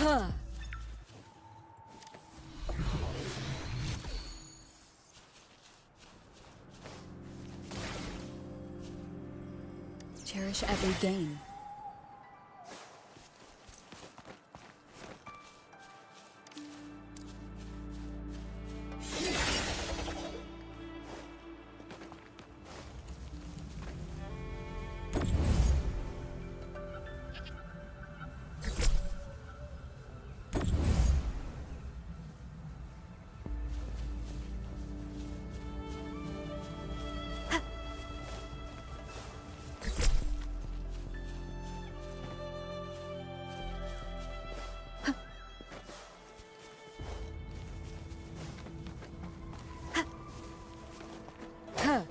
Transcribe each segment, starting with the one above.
Huh. Cherish every gain. Huh.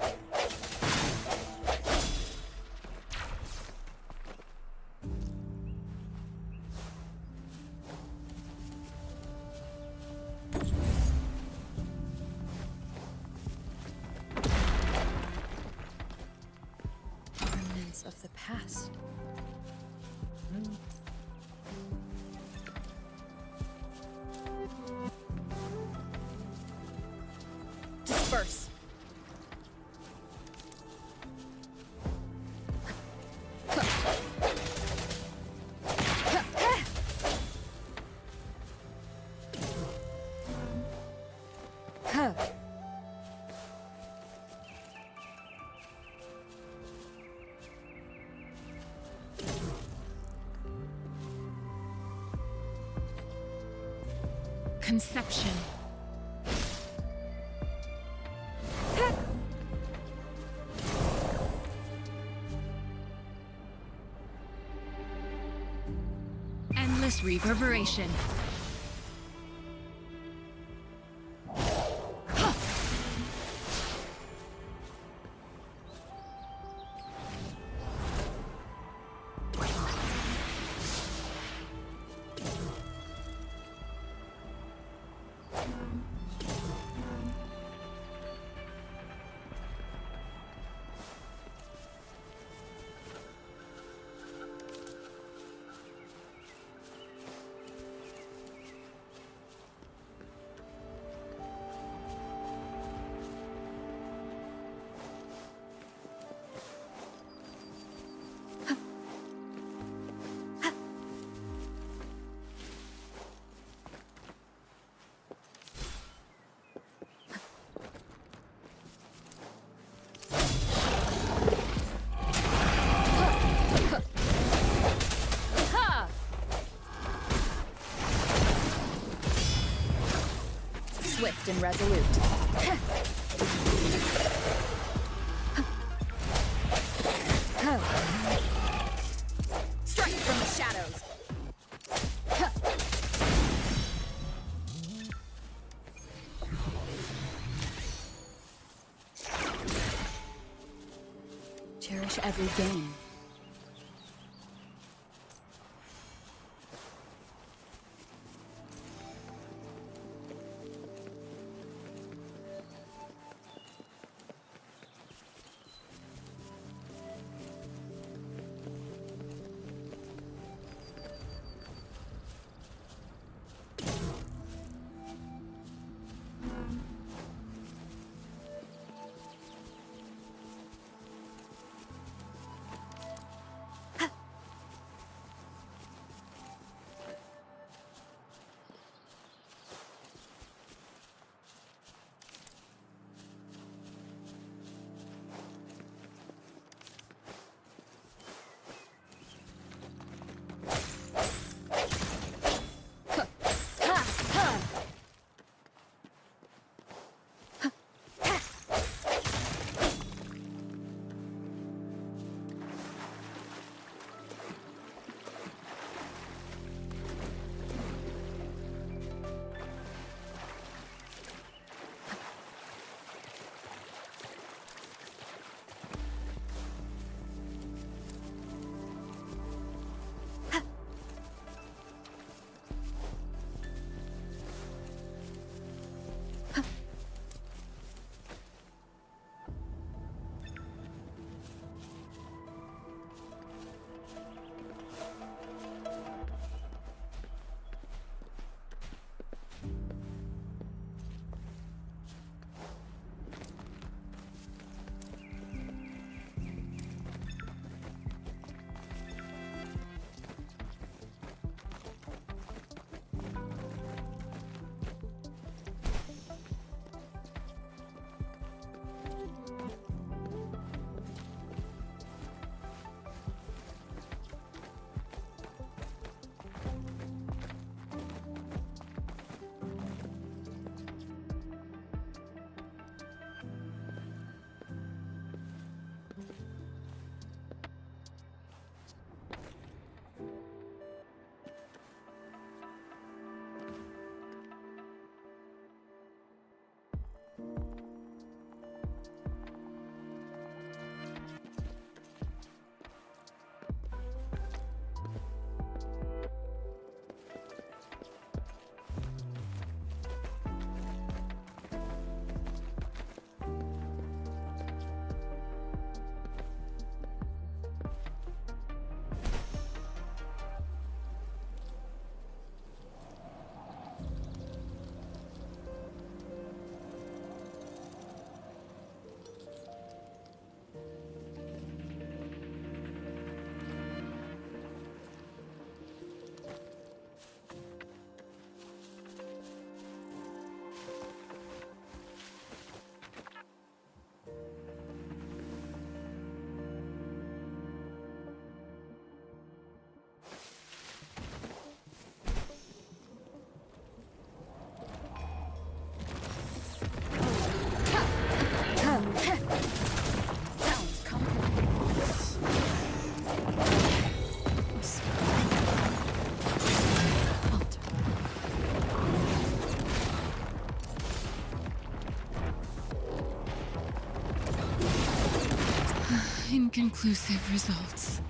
Remnants of the past. Disperse. Huh. Conception. Endless reverberation. Swift and resolute. Strike from the shadows. Cherish every gain. Inconclusive results.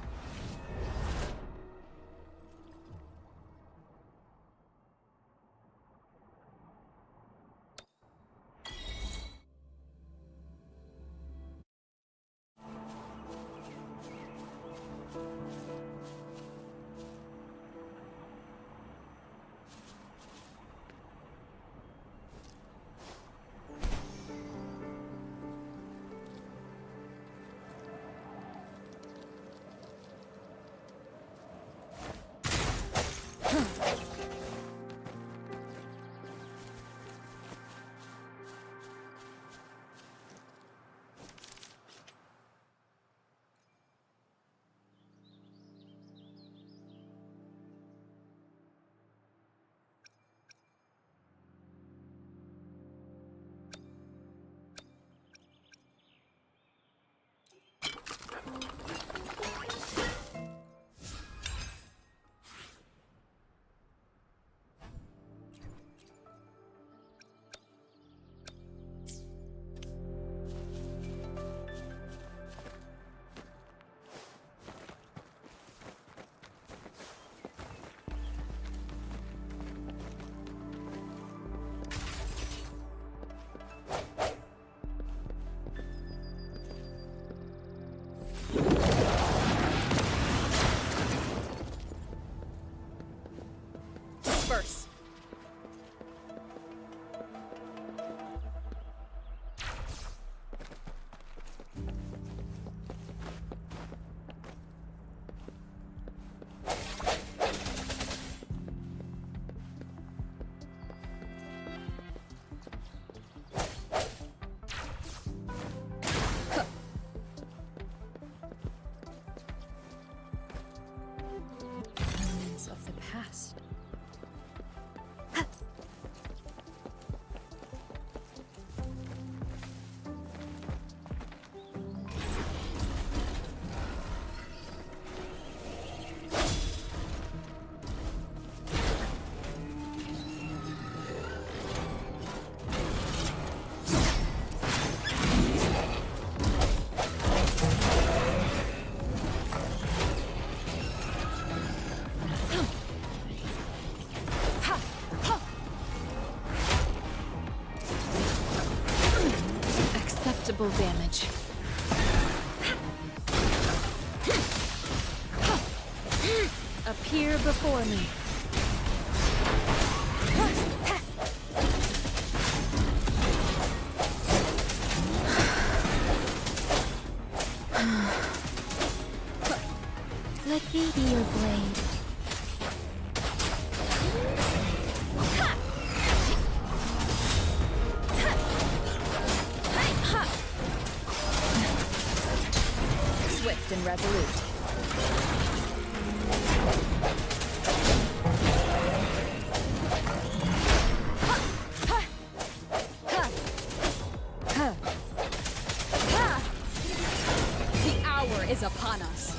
Disperse. Remnants of the past. Acceptable damage. Appear before me. Let me be your blade. Swift and resolute. The hour is upon us.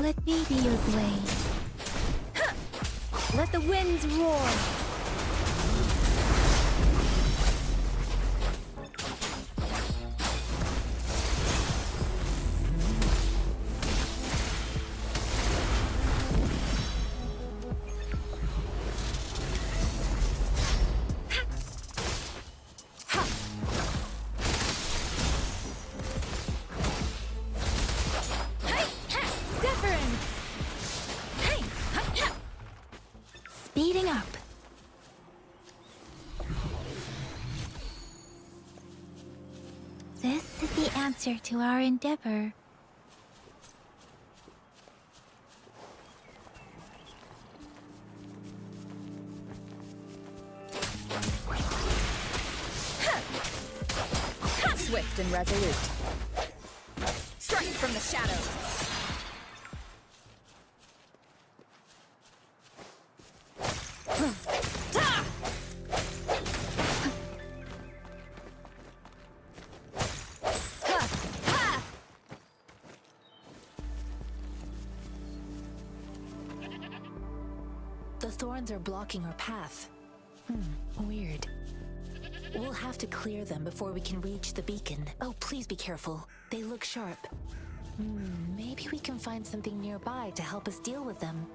Let me be your blade. Let the winds roar. Speeding up. This is the answer to our endeavor. Swift and resolute. Strike from the shadows. The thorns are blocking our path. Weird. We'll have to clear them before we can reach the beacon. Oh, please be careful. They look sharp. Maybe we can find something nearby to help us deal with them.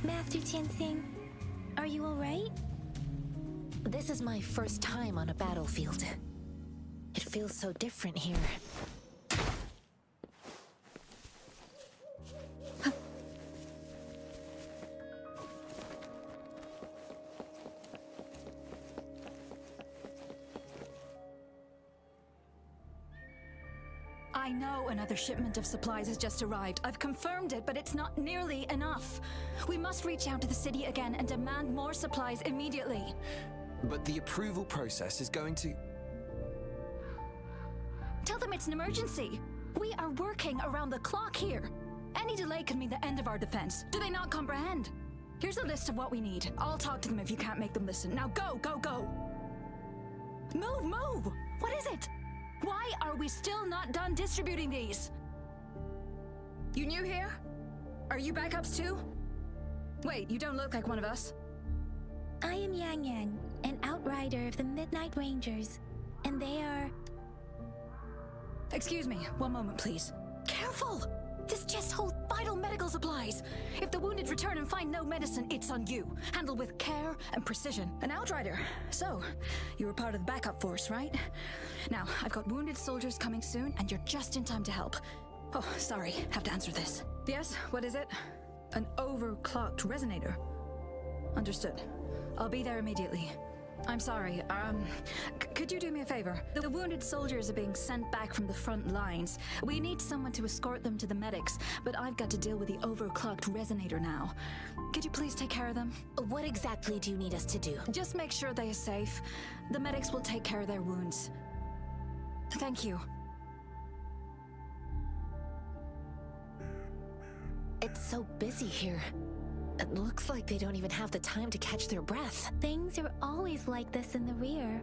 Master Tianxing, are you alright? This is my first time on a battlefield. It feels so different here. I know another shipment of supplies has just arrived. I've confirmed it, but it's not nearly enough. We must reach out to the city again and demand more supplies immediately. But the approval process is going to... Tell them it's an emergency. We are working around the clock here. Any delay could mean the end of our defense. Do they not comprehend? Here's a list of what we need. I'll talk to them if you can't make them listen. Now go, go, go! Move, move! What is it? Why are we still not done distributing these? You new here? Are you backups too? Wait, you don't look like one of us. I am Yang Yang, an outrider of the Midnight Rangers, and they are... Excuse me, one moment please. Careful! This chest holds vital medical supplies. If the wounded return and find no medicine, it's on you. Handle with care and precision. An outrider. So, you were part of the backup force, right? Now, I've got wounded soldiers coming soon, and you're just in time to help. Oh, sorry, have to answer this. Yes, what is it? An overclocked resonator. Understood. I'll be there immediately. I'm sorry, could you do me a favor? The wounded soldiers are being sent back from the front lines. We need someone to escort them to the medics, but I've got to deal with the overclocked resonator now. Could you please take care of them? What exactly do you need us to do? Just make sure they are safe. The medics will take care of their wounds. Thank you. It's so busy here. It looks like they don't even have the time to catch their breath. Things are always like this in the rear.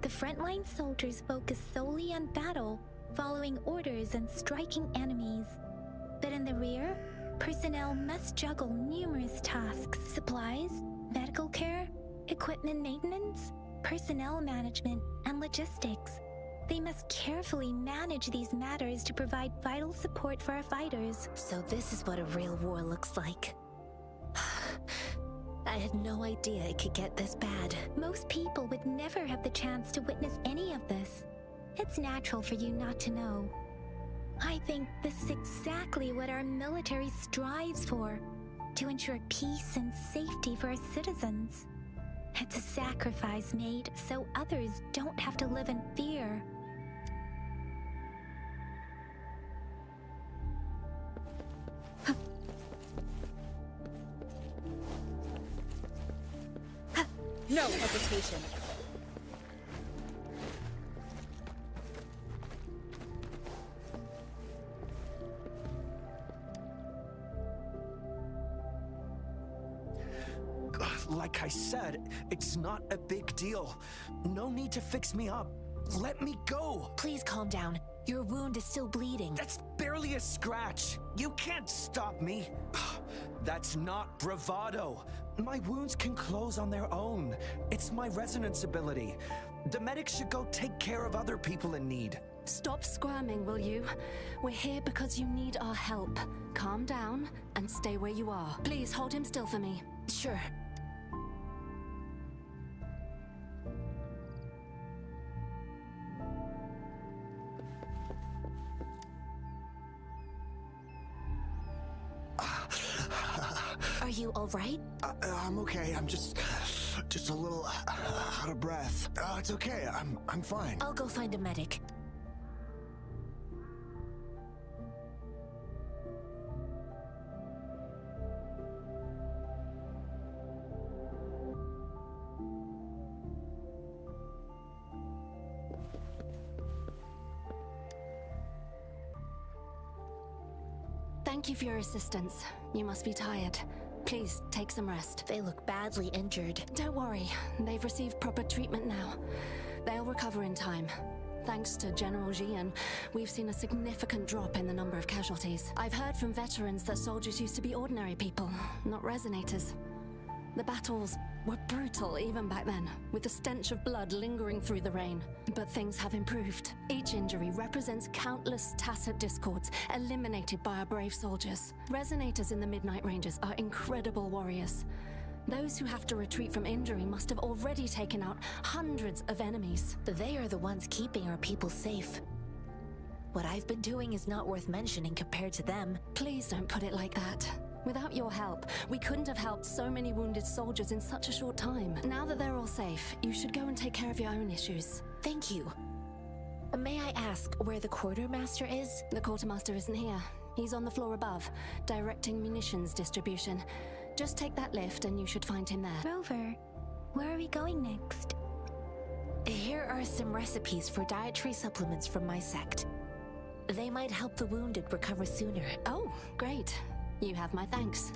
The frontline soldiers focus solely on battle, following orders and striking enemies. But in the rear, personnel must juggle numerous tasks: supplies, medical care, equipment maintenance, personnel management, and logistics. They must carefully manage these matters to provide vital support for our fighters. So this is what a real war looks like. I had no idea it could get this bad. Most people would never have the chance to witness any of this. It's natural for you not to know. I think this is exactly what our military strives for, to ensure peace and safety for our citizens. It's a sacrifice made so others don't have to live in fear. No hesitation. Like I said, it's not a big deal. No need to fix me up. Let me go. Please calm down. Your wound is still bleeding. That's barely a scratch. You can't stop me. That's not bravado. My wounds can close on their own. It's my resonance ability. The medics should go take care of other people in need. Stop squirming, will you? We're here because you need our help. Calm down and stay where you are. Please hold him still for me. Sure. Are you all right? I'm okay. I'm just a little out of breath. It's okay. I'm fine. I'll go find a medic. Thank you for your assistance. You must be tired. Please take some rest. They look badly injured. Don't worry, they've received proper treatment now. They'll recover in time. Thanks to General Jian, we've seen a significant drop in the number of casualties. I've heard from veterans that soldiers used to be ordinary people, not resonators. The battles were brutal even back then, with the stench of blood lingering through the rain. But things have improved. Each injury represents countless tacit discords eliminated by our brave soldiers. Resonators in the Midnight Rangers are incredible warriors. Those who have to retreat from injury must have already taken out hundreds of enemies. They are the ones keeping our people safe. What I've been doing is not worth mentioning compared to them. Please don't put it like that. Without your help, we couldn't have helped so many wounded soldiers in such a short time. Now that they're all safe, you should go and take care of your own issues. Thank you. May I ask where the quartermaster is? The quartermaster isn't here. He's on the floor above, directing munitions distribution. Just take that lift and you should find him there. Rover, where are we going next? Here are some recipes for dietary supplements from my sect. They might help the wounded recover sooner. Oh, great. You have my thanks.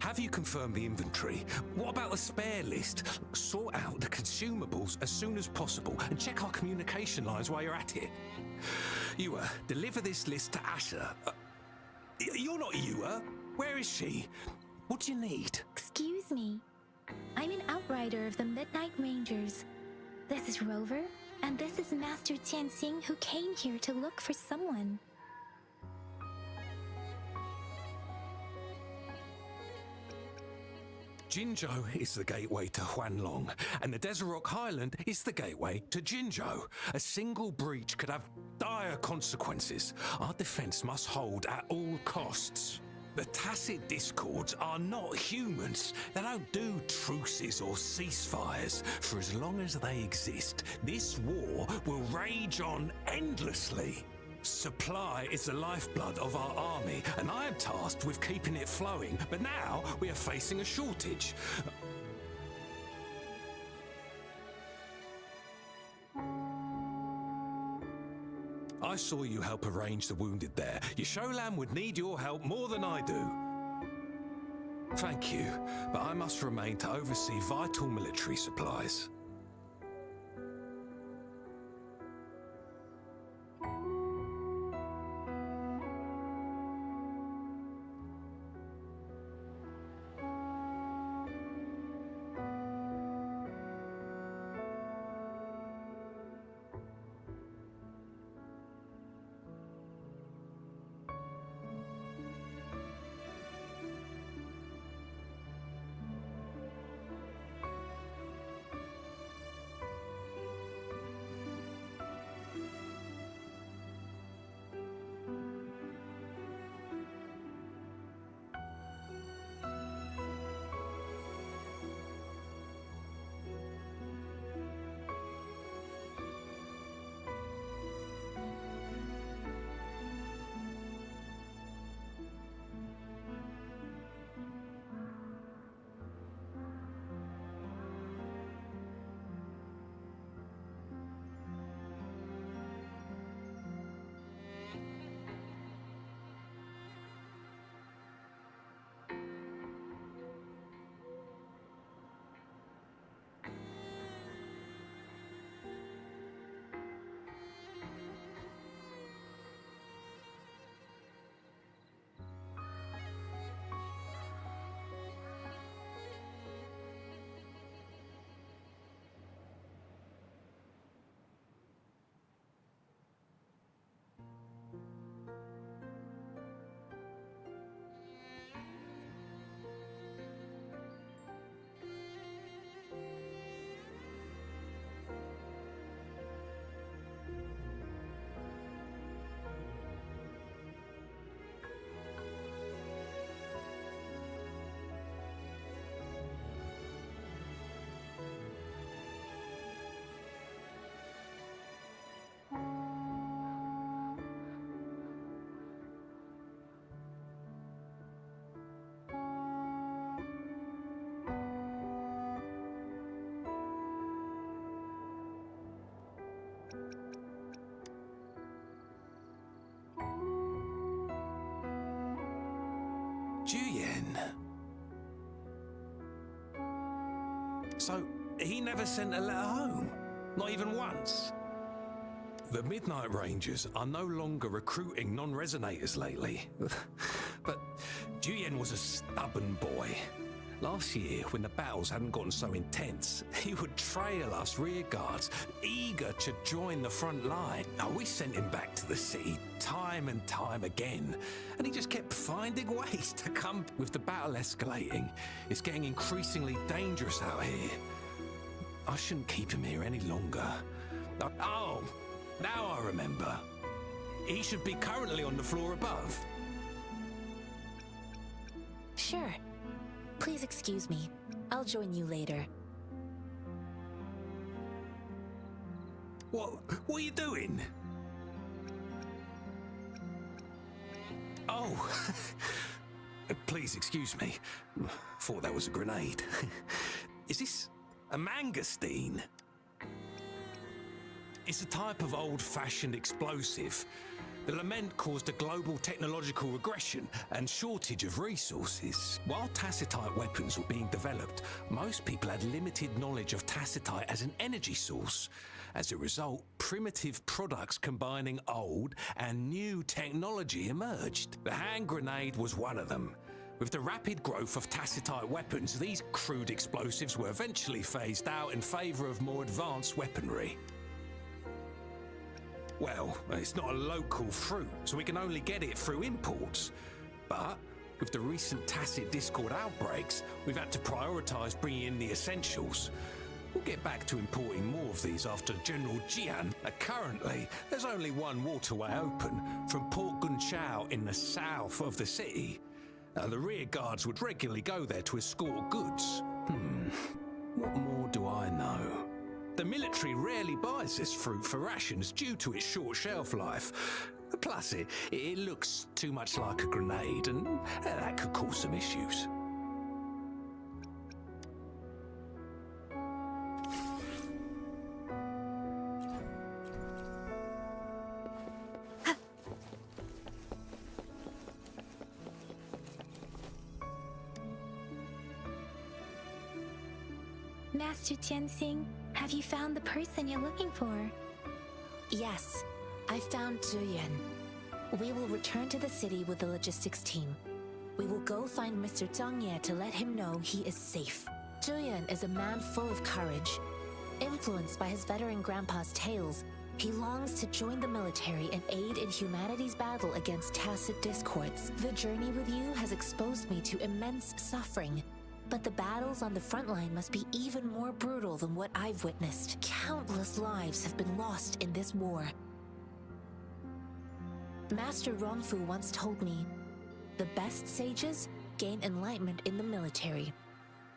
Have you confirmed the inventory? What about the spare list? Sort out the consumables as soon as possible and check our communication lines while you're at it. You deliver this list to Asher. You're not Ewa. Where is she? What do you need? Excuse me. I'm an outrider of the Midnight Rangers. This is Rover, and this is Master Tianxing, who came here to look for someone. Jinzhou is the gateway to Huanlong, and the Desert Rock Highland is the gateway to Jinzhou. A single breach could have dire consequences. Our defense must hold at all costs. The Tacit Discords are not humans. They don't do truces or ceasefires. For as long as they exist, this war will rage on endlessly. Supply is the lifeblood of our army, and I am tasked with keeping it flowing. But now we are facing a shortage. I saw you help arrange the wounded there. Yasholam would need your help more than I do. Thank you, but I must remain to oversee vital military supplies. Juyen. So, he never sent a letter home? Not even once? The Midnight Rangers are no longer recruiting non-resonators lately. But Juyen was a stubborn boy. Last year, when the battles hadn't gotten so intense, he would trail us rear guards, eager to join the front line. Now, we sent him back to the city time and time again, and he just kept finding ways to come. With the battle escalating, it's getting increasingly dangerous out here. I shouldn't keep him here any longer. Oh, now I remember. He should be currently on the floor above. Sure. Please excuse me. I'll join you later. What are you doing? Oh, please excuse me. Thought that was a grenade. Is this a mangosteen? It's a type of old-fashioned explosive. The lament caused a global technological regression and shortage of resources. While tacitite weapons were being developed, most people had limited knowledge of tacitite as an energy source. As a result, primitive products combining old and new technology emerged. The hand grenade was one of them. With the rapid growth of tacitite weapons, these crude explosives were eventually phased out in favour of more advanced weaponry. Well, it's not a local fruit, so we can only get it through imports. But with the recent tacit discord outbreaks, we've had to prioritise bringing in the essentials. We'll get back to importing more of these after General Jian. Currently, there's only one waterway open from Port Gunchao in the south of the city. The rear guards would regularly go there to escort goods. What more do I know? The military rarely buys this fruit for rations due to its short shelf life. Plus, it looks too much like a grenade, and that could cause some issues. Master Tianxing, have you found the person you're looking for? Yes, I found Zhuyan. We will return to the city with the logistics team. We will go find Mr. Zhang Ye to let him know he is safe. Zhuyan is a man full of courage. Influenced by his veteran grandpa's tales, he longs to join the military and aid in humanity's battle against tacit discords. The journey with you has exposed me to immense suffering. But the battles on the front line must be even more brutal than what I've witnessed. Countless lives have been lost in this war. Master Rongfu once told me, the best sages gain enlightenment in the military.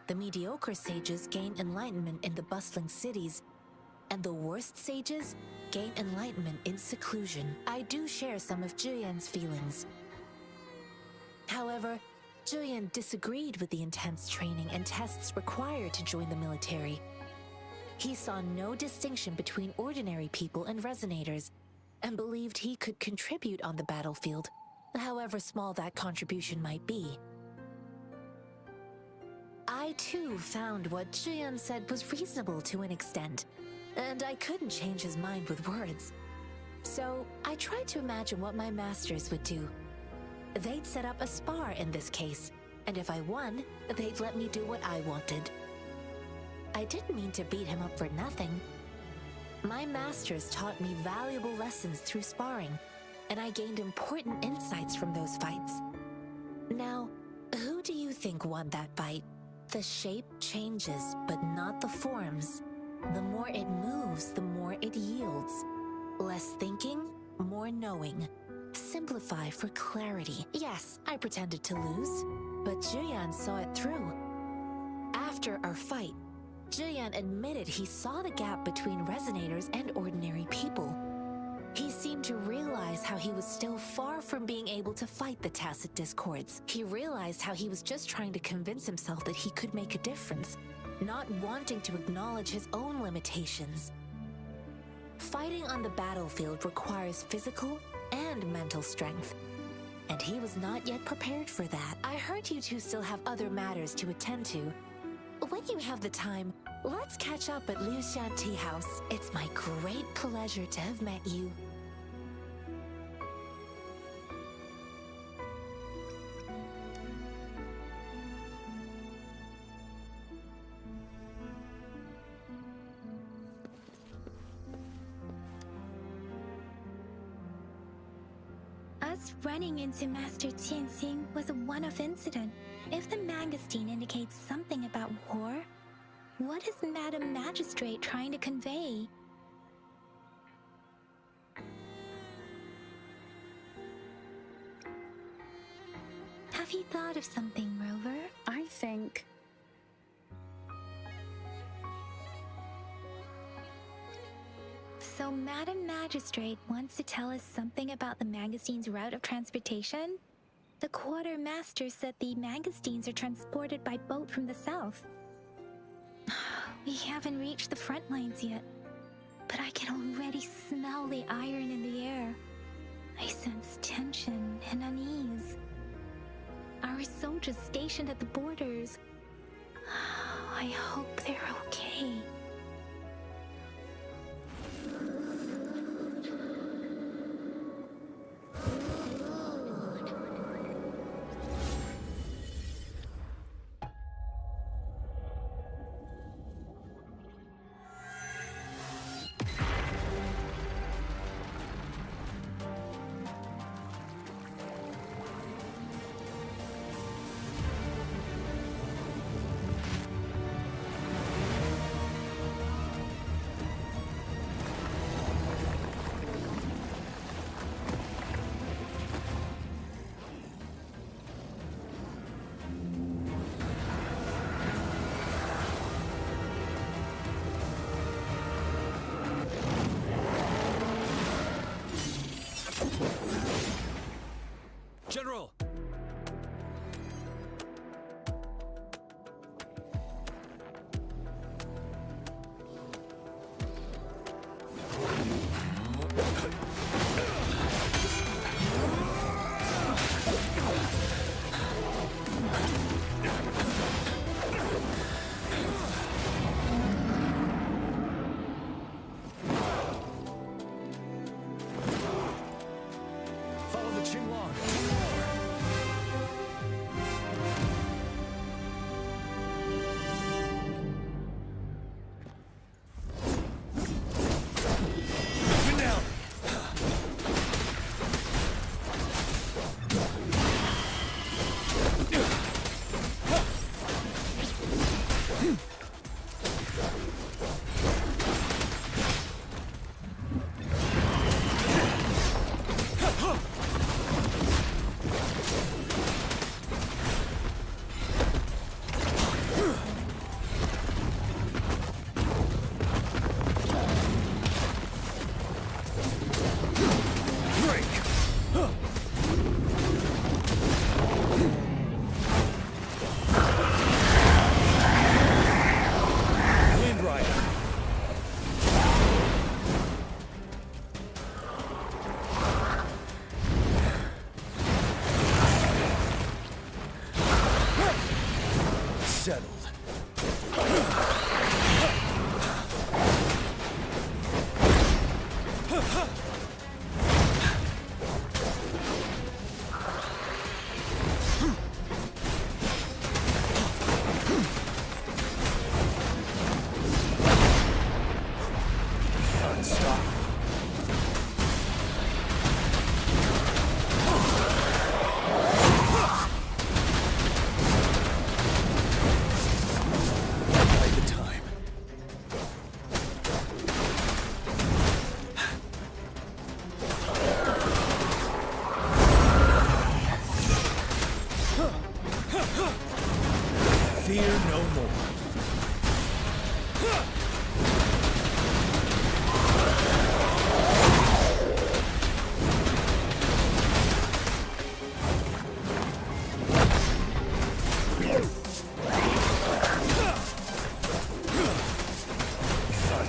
The mediocre sages gain enlightenment in the bustling cities. And the worst sages gain enlightenment in seclusion. I do share some of Zhuyan's feelings. However, Zhuyan disagreed with the intense training and tests required to join the military. He saw no distinction between ordinary people and resonators, and believed he could contribute on the battlefield, however small that contribution might be. I too found what Zhuyan said was reasonable to an extent, and I couldn't change his mind with words. So I tried to imagine what my masters would do. They'd set up a spar in this case, and if I won, they'd let me do what I wanted. I didn't mean to beat him up for nothing. My masters taught me valuable lessons through sparring, and I gained important insights from those fights. Now, who do you think won that fight? The shape changes, but not the forms. The more it moves, the more it yields. Less thinking, more knowing. Simplify for clarity. Yes, I pretended to lose, but Zhuyan saw it through. After our fight, Zhuyan admitted he saw the gap between resonators and ordinary people. He seemed to realize how he was still far from being able to fight the tacit discords. He realized how he was just trying to convince himself that he could make a difference, not wanting to acknowledge his own limitations. Fighting on the battlefield requires physical and mental strength, and he was not yet prepared for that. I heard you two still have other matters to attend to. When you have the time, let's catch up at Liu Shan Tea House. It's my great pleasure to have met you. Us running into Master Tianxing was a one-off incident. If the Mangosteen indicates something about war, what is Madam Magistrate trying to convey? Have you thought of something, Rover? I think... So Madam Magistrate wants to tell us something about the Mangosteen's route of transportation? The Quartermaster said the Mangosteens are transported by boat from the south. We haven't reached the front lines yet, but I can already smell the iron in the air. I sense tension and unease. Our soldiers stationed at the borders. I hope they're okay. Settled. Fear no more.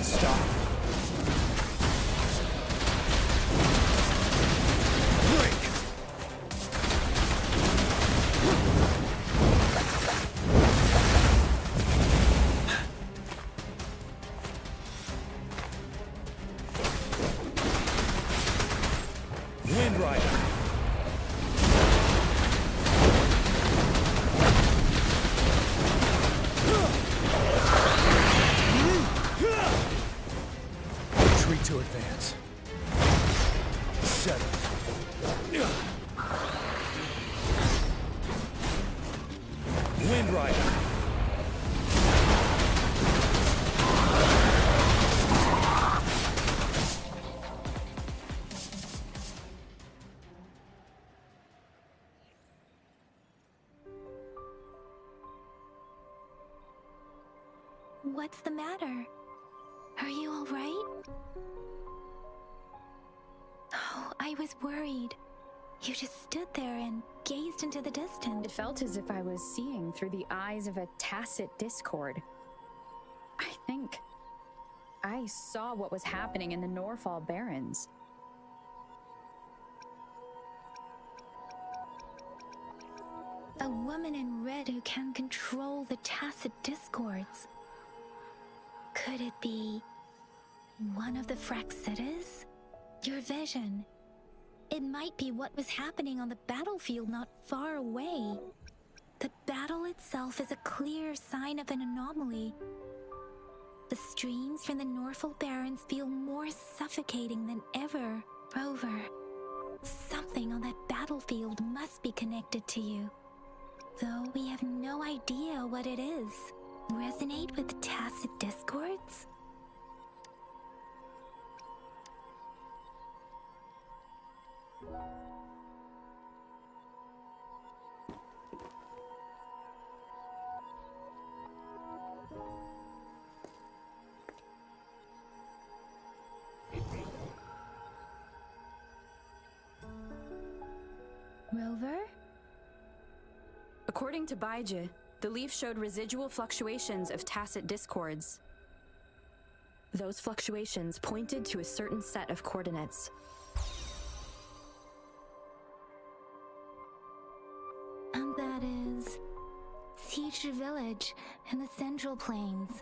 Stop. Break. Wind Rider. Retreat to advance. Settle. Wind Rider. What's the matter? Are you all right? Oh, I was worried. You just stood there and gazed into the distance. It felt as if I was seeing through the eyes of a tacit discord. I think I saw what was happening in the Norfall Barrens. A woman in red who can control the tacit discords. Could it be one of the Fraxitas? Your vision. It might be what was happening on the battlefield not far away. The battle itself is a clear sign of an anomaly. The streams from the Norfall Barrens feel more suffocating than ever. Rover, something on that battlefield must be connected to you. Though we have no idea what it is. Resonate with tacit discords? Rover? According to Baiji, the leaf showed residual fluctuations of tacit discords. Those fluctuations pointed to a certain set of coordinates. And that is Siege Village in the Central Plains.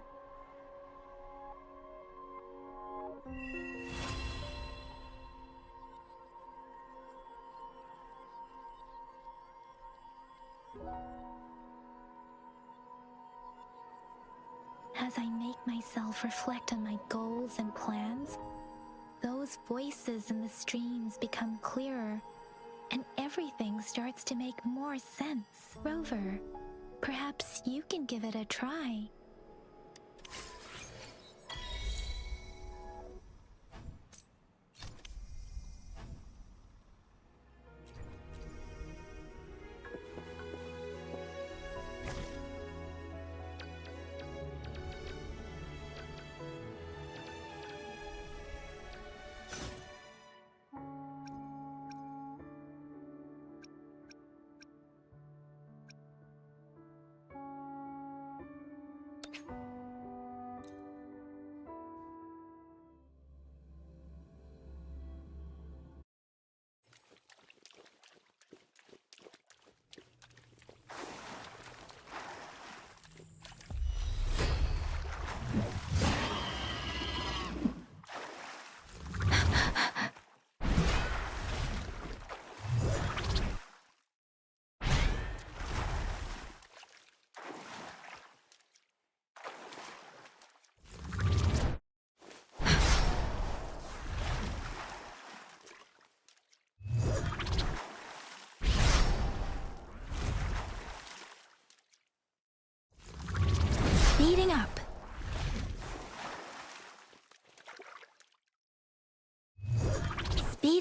As I make myself reflect on my goals and plans, those voices in the streams become clearer, and everything starts to make more sense. Rover, perhaps you can give it a try.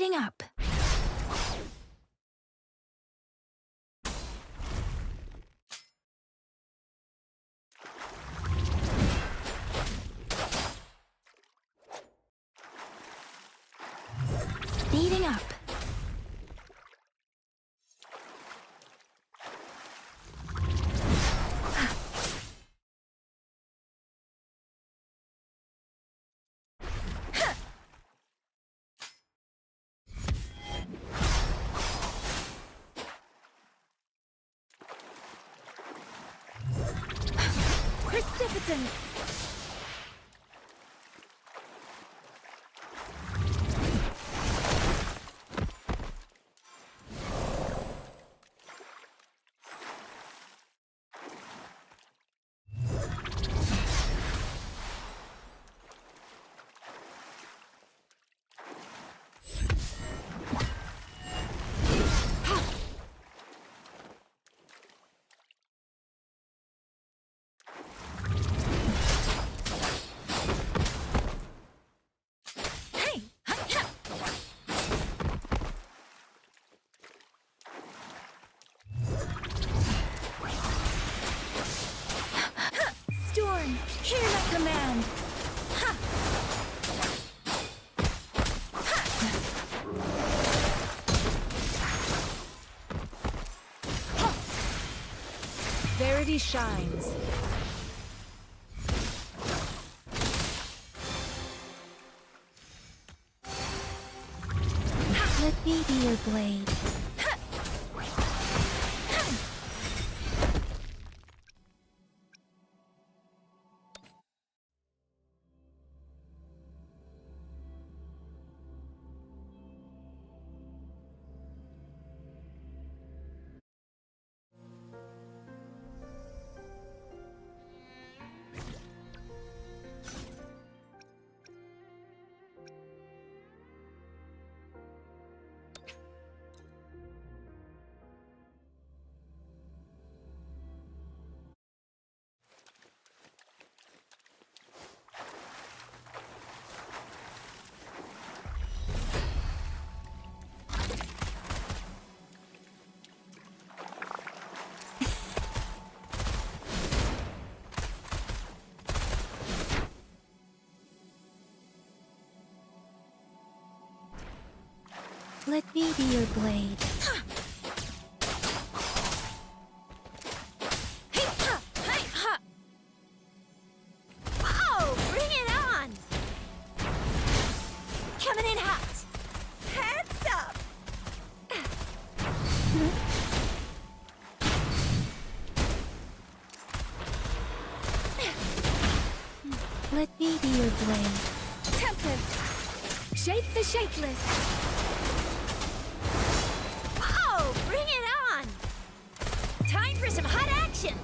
Speeding up. Speeding up. Precipitant. Storm, hear my command. Ha! Verity shines. Let me be your blade. Let me be your blade. Whoa! Bring it on! Coming in hot! Heads up! Let me be your blade. Tempest! Shape the shapeless! Bring it on! Time for some hot action!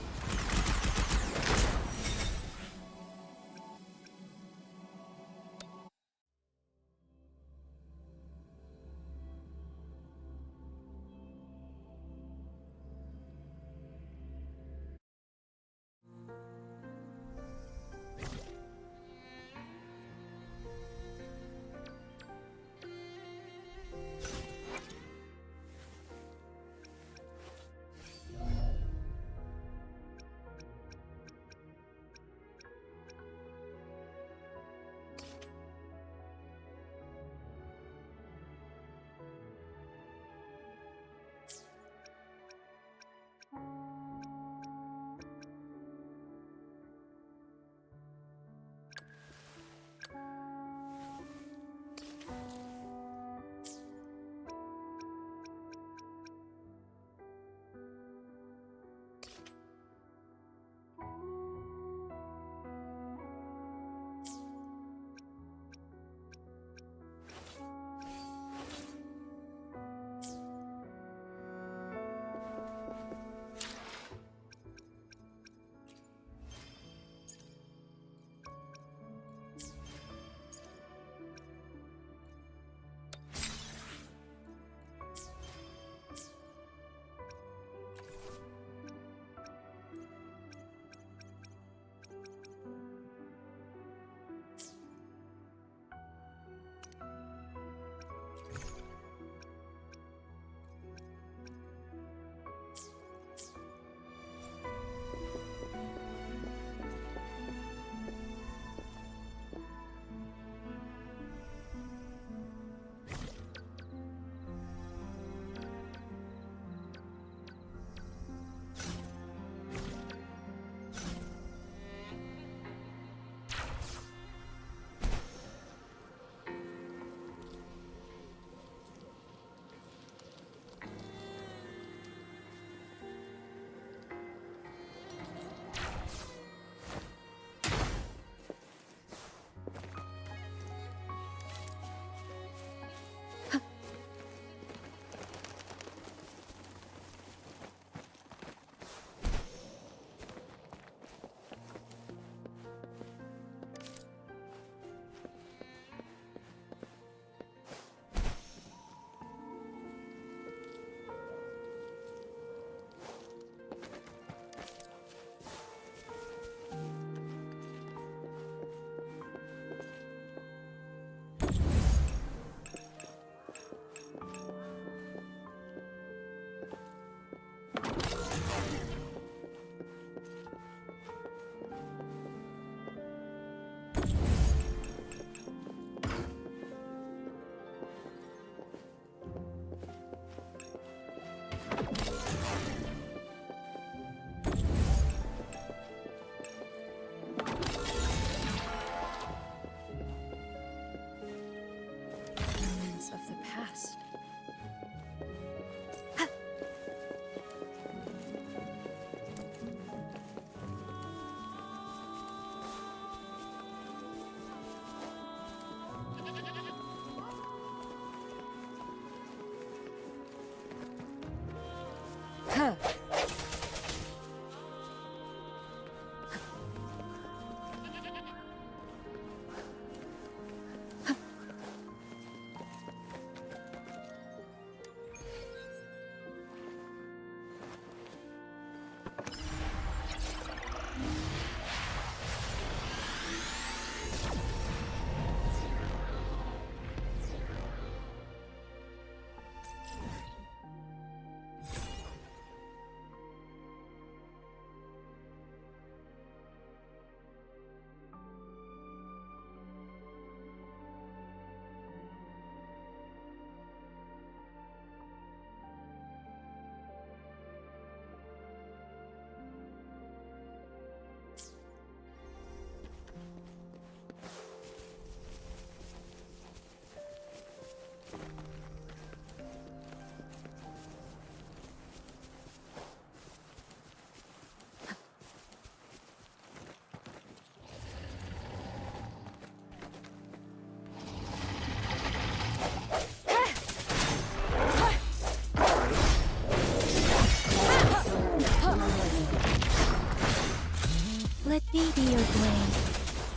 Let me be your blade.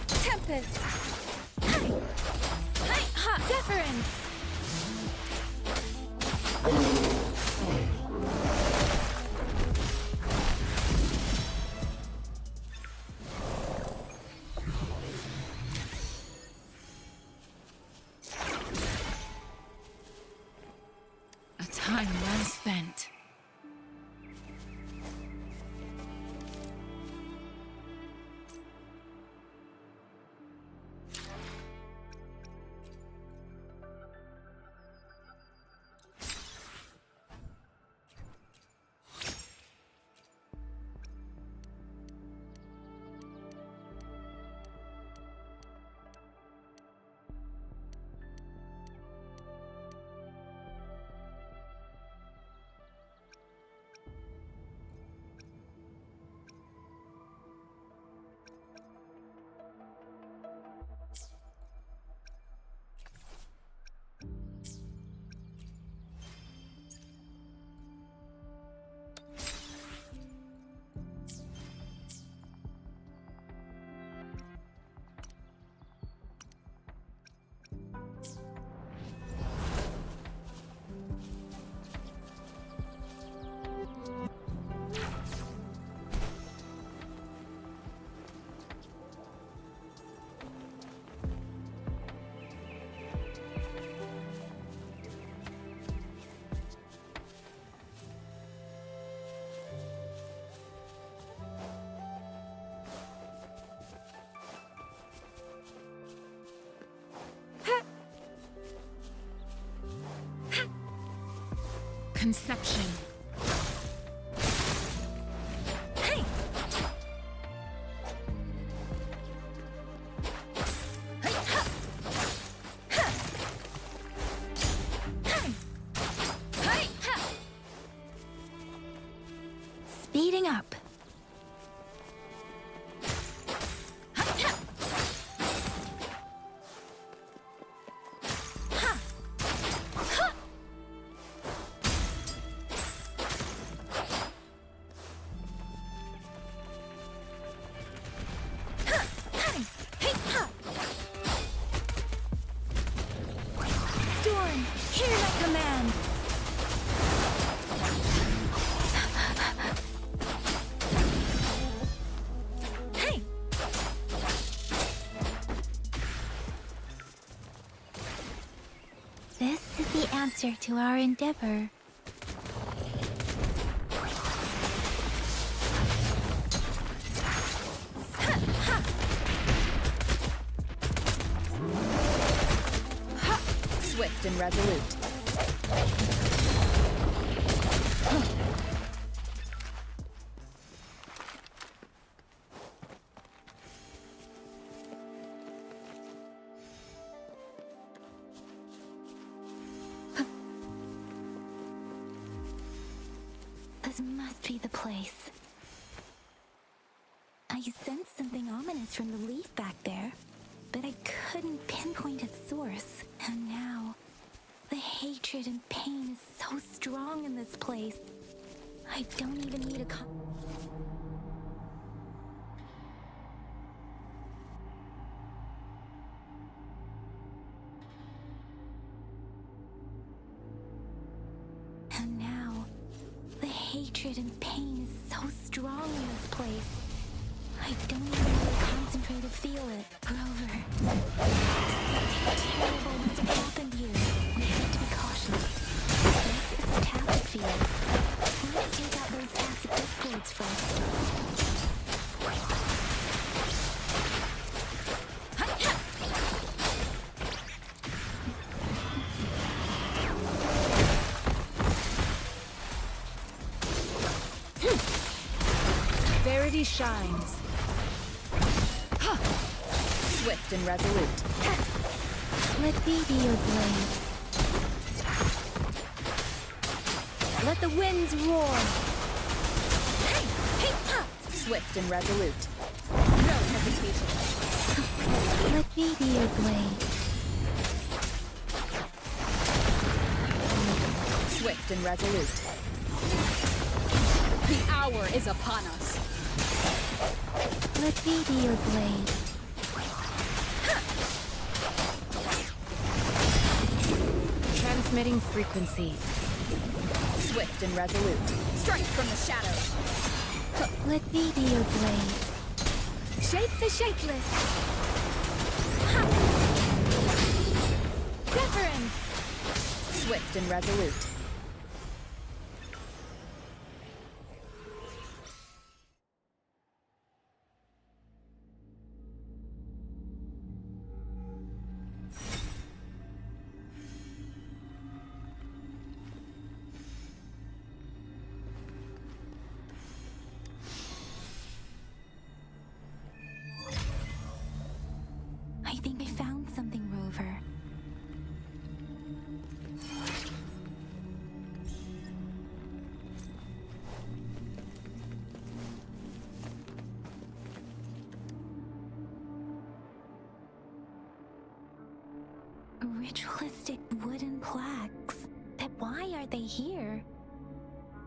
Tempest! Hey! Hey! Ha! Deference! A time well spent. Conception. Hey! Hey! Ha! Ha! Hey! Hey! Ha! Speeding up. Storm, hear my command! Hey! This is the answer to our endeavor. Swift and resolute. This must be the place. I sensed something ominous from the leaf back there, but I couldn't pinpoint its source. And now, the hatred and pain is so strong in this place. I don't even need a And now, the hatred and pain is so strong in this place. I don't even need to concentrate to feel it. Grover, something terrible must have happened here. We have to be cautious. This is a tacit field. Let's take out those acid discords first. Verity shines. Swift and resolute. Let me be your blade. Let the winds roar. Swift and resolute. No hesitation. Let me be your blade. Swift and resolute. The hour is upon us. Let me be your blade. Transmitting frequency. Swift and resolute. Strike from the shadows. Let me be your blade. Shape the shapeless. Reverence. Swift and resolute. I think I found something, Rover. Ritualistic wooden plaques. But why are they here?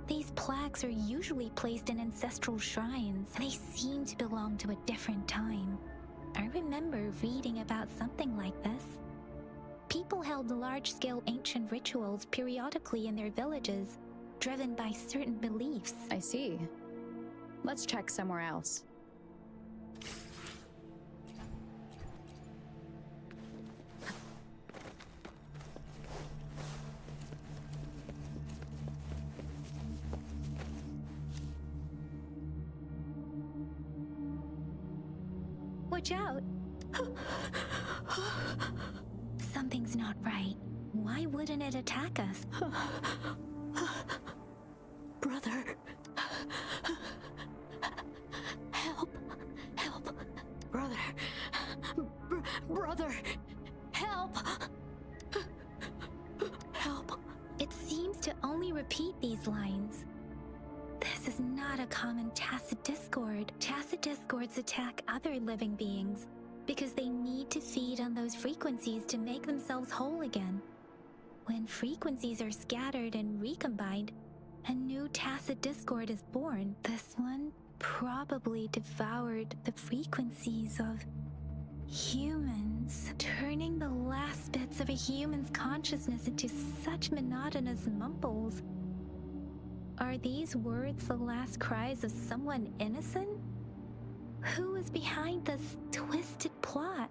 These plaques are usually placed in ancestral shrines. They seem to belong to a different time. I remember reading about something like this. People held large-scale ancient rituals periodically in their villages, driven by certain beliefs. I see. Let's check somewhere else. Watch out! Something's not right. Why wouldn't it attack us? Brother. Help. Help. Brother. Brother. Help. Help. It seems to only repeat these lines. This is not a common tacit discord. Tacit discords attack other living beings because they need to feed on those frequencies to make themselves whole again. When frequencies are scattered and recombined, a new tacit discord is born. This one probably devoured the frequencies of humans, turning the last bits of a human's consciousness into such monotonous mumbles. Are these words the last cries of someone innocent? Who is behind this twisted plot?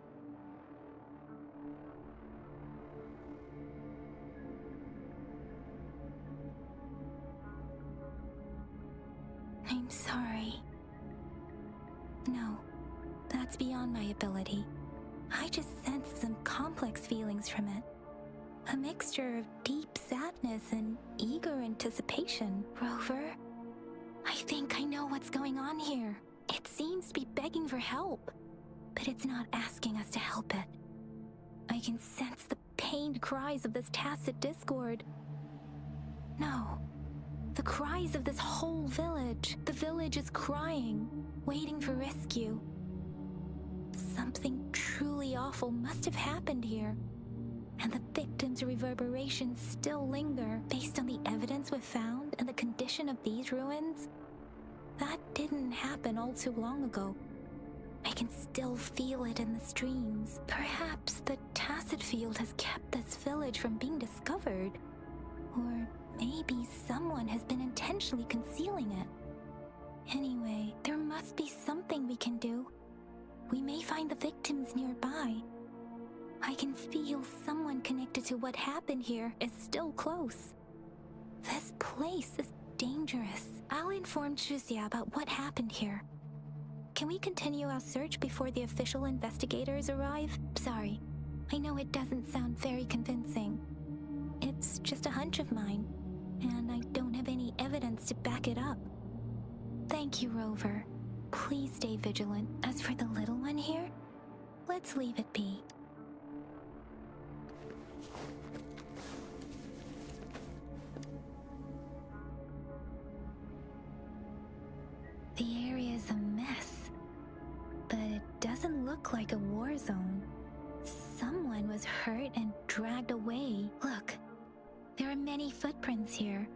I'm sorry. No, that's beyond my ability. I just sensed some complex feelings from it. A mixture of deep sadness and eager anticipation. Rover, I think I know what's going on here. It seems to be begging for help, but it's not asking us to help it. I can sense the pained cries of this tacit discord. No, the cries of this whole village. The village is crying, waiting for rescue. Something truly awful must have happened here. and the victims' reverberations still linger based on the evidence we've found and the condition of these ruins. That didn't happen all too long ago. I can still feel it in the streams. Perhaps the Tacit Field has kept this village from being discovered. Or maybe someone has been intentionally concealing it. Anyway, there must be something we can do. We may find the victims nearby. I can feel someone connected to what happened here is still close. This place is dangerous. I'll inform Shuzia about what happened here. Can we continue our search before the official investigators arrive? Sorry, I know it doesn't sound very convincing. It's just a hunch of mine, and I don't have any evidence to back it up. Thank you, Rover. Please stay vigilant. As for the little one here, let's leave it be. The area is a mess, but it doesn't look like a war zone. Someone was hurt and dragged away. Look, there are many footprints here.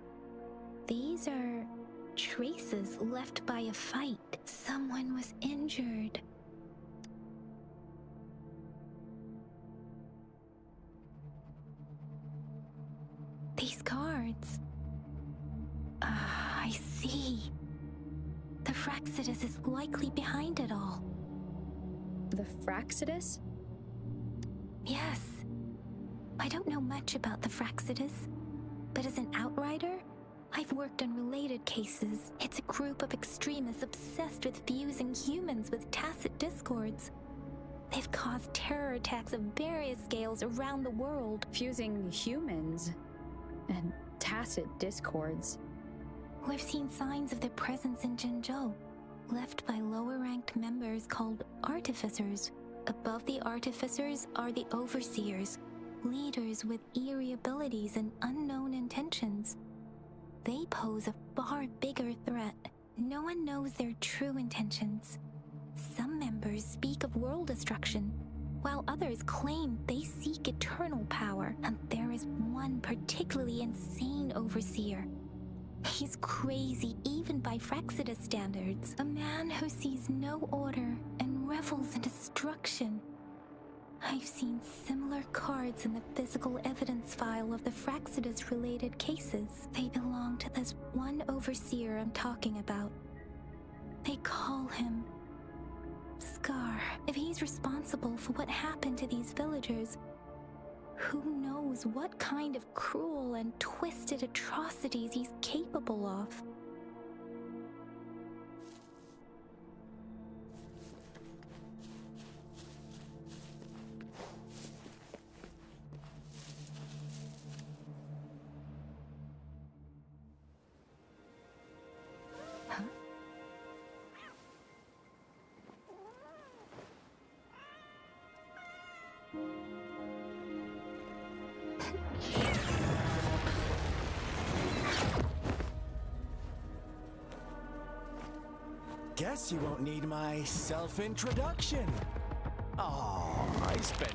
These are traces left by a fight. Someone was injured. These cards. I see. The Fraxidus is likely behind it all. The Fraxidus? Yes. I don't know much about the Fraxidus, but as an outrider, I've worked on related cases. It's a group of extremists obsessed with fusing humans with tacit discords. They've caused terror attacks of various scales around the world. Fusing humans and tacit discords. We've seen signs of their presence in Jinzhou, left by lower-ranked members called artificers. Above the artificers are the overseers, leaders with eerie abilities and unknown intentions. They pose a far bigger threat. No one knows their true intentions. Some members speak of world destruction, while others claim they seek eternal power, and there is one particularly insane overseer. He's crazy even by Fraxidus standards. A man who sees no order and revels in destruction. I've seen similar cards in the physical evidence file of the Fraxidus-related cases. They belong to this one overseer I'm talking about. They call him Scar. If he's responsible for what happened to these villagers, who knows what kind of cruel and twisted atrocities he's capable of? Guess you won't need my self-introduction. Oh, I spent...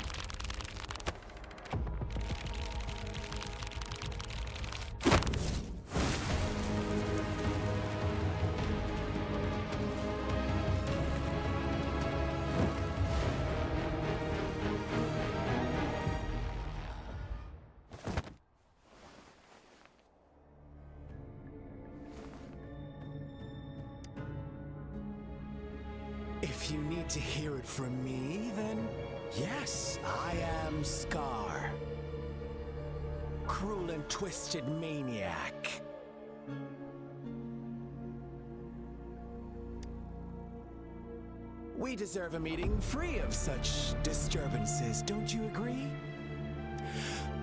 If you need to hear it from me, then yes, I am Scar. Cruel and twisted maniac. We deserve a meeting free of such disturbances, don't you agree?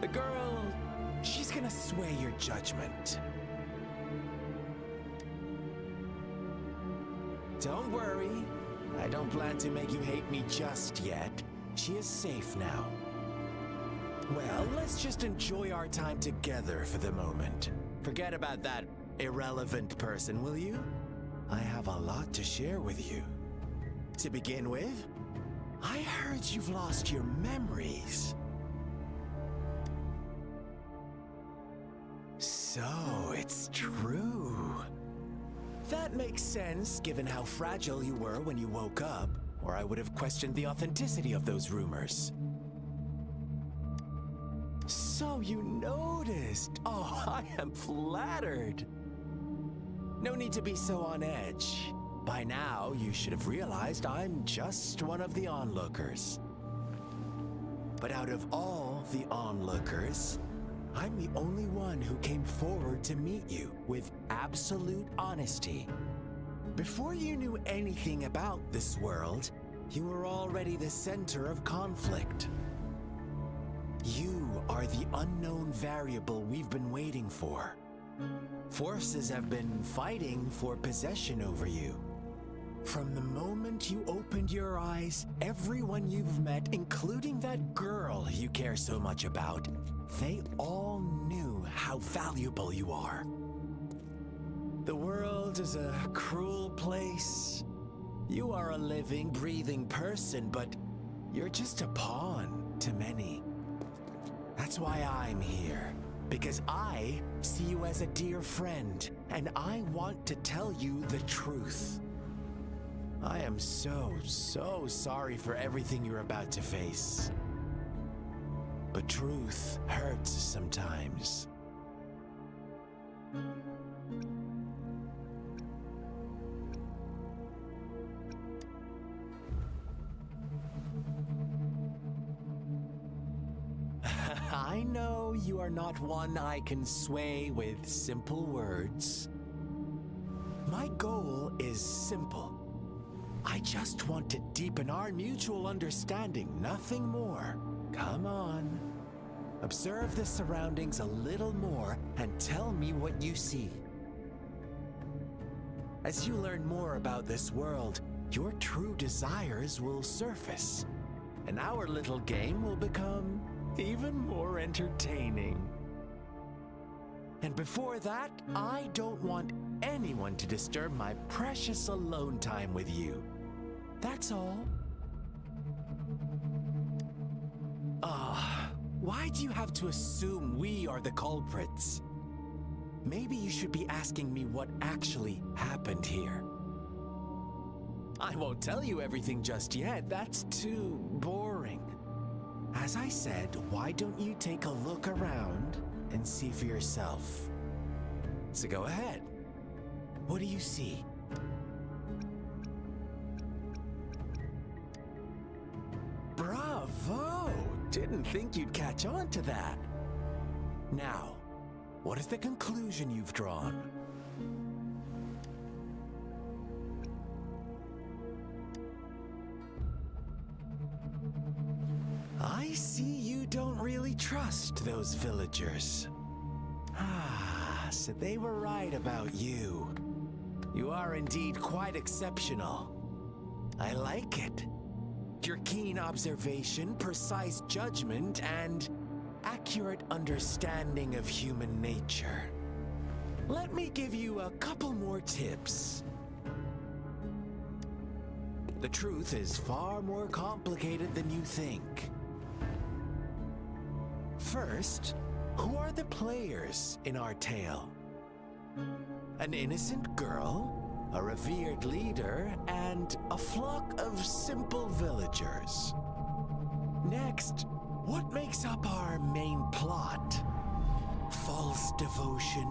The girl, she's gonna sway your judgment. Don't worry. I don't plan to make you hate me just yet. She is safe now. Well, let's just enjoy our time together for the moment. Forget about that irrelevant person, will you? I have a lot to share with you. To begin with, I heard you've lost your memories. So it's true. That makes sense, given how fragile you were when you woke up, or I would have questioned the authenticity of those rumors. So you noticed. Oh, I am flattered. No need to be so on edge. By now, you should have realized I'm just one of the onlookers. But out of all the onlookers, I'm the only one who came forward to meet you with absolute honesty. Before you knew anything about this world, you were already the center of conflict. You are the unknown variable we've been waiting for. Forces have been fighting for possession over you. From the moment you opened your eyes, everyone you've met, including that girl you care so much about, they all knew how valuable you are. The world is a cruel place. You are a living, breathing person, but you're just a pawn to many. That's why I'm here, because I see you as a dear friend, and I want to tell you the truth. I am so sorry for everything you're about to face. But truth hurts sometimes. I know you are not one I can sway with simple words. My goal is simple. I just want to deepen our mutual understanding, nothing more. Come on. Observe the surroundings a little more and tell me what you see. As you learn more about this world, your true desires will surface, and our little game will become even more entertaining. And before that, I don't want anyone to disturb my precious alone time with you. That's all. Why do you have to assume we are the culprits? Maybe you should be asking me what actually happened here. I won't tell you everything just yet. That's too boring. As I said, why don't you take a look around and see for yourself? So go ahead. What do you see? Bravo! Didn't think you'd catch on to that. Now, what is the conclusion you've drawn? I see you don't really trust those villagers. So they were right about you. You are indeed quite exceptional. I like it. Your keen observation, precise judgment, and accurate understanding of human nature. Let me give you a couple more tips. The truth is far more complicated than you think. First, who are the players in our tale? An innocent girl, a revered leader, and a flock of simple villagers. Next, what makes up our main plot? False devotion,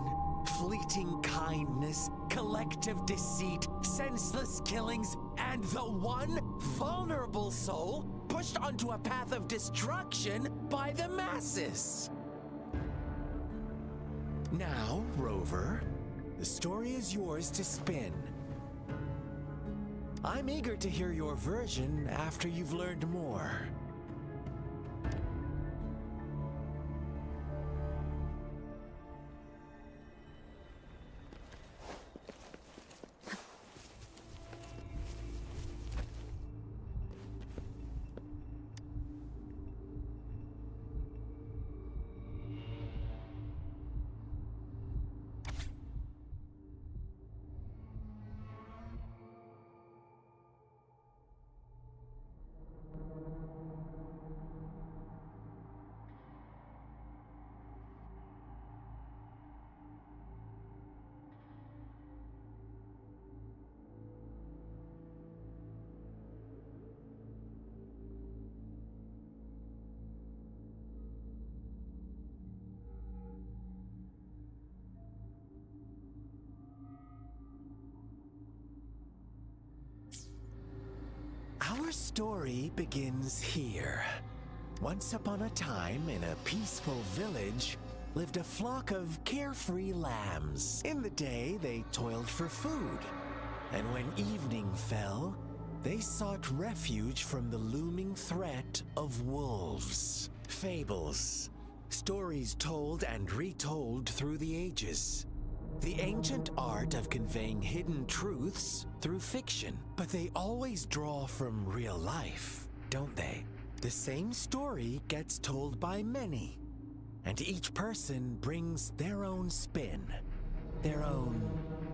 fleeting kindness, collective deceit, senseless killings, and the one vulnerable soul pushed onto a path of destruction by the masses. Now, Rover, the story is yours to spin. I'm eager to hear your version after you've learned more. Our story begins here. Once upon a time, in a peaceful village, lived a flock of carefree lambs. In the day, they toiled for food, and when evening fell, they sought refuge from the looming threat of wolves. Fables, stories told and retold through the ages. The ancient art of conveying hidden truths through fiction, but they always draw from real life, don't they? The same story gets told by many, and each person brings their own spin, their own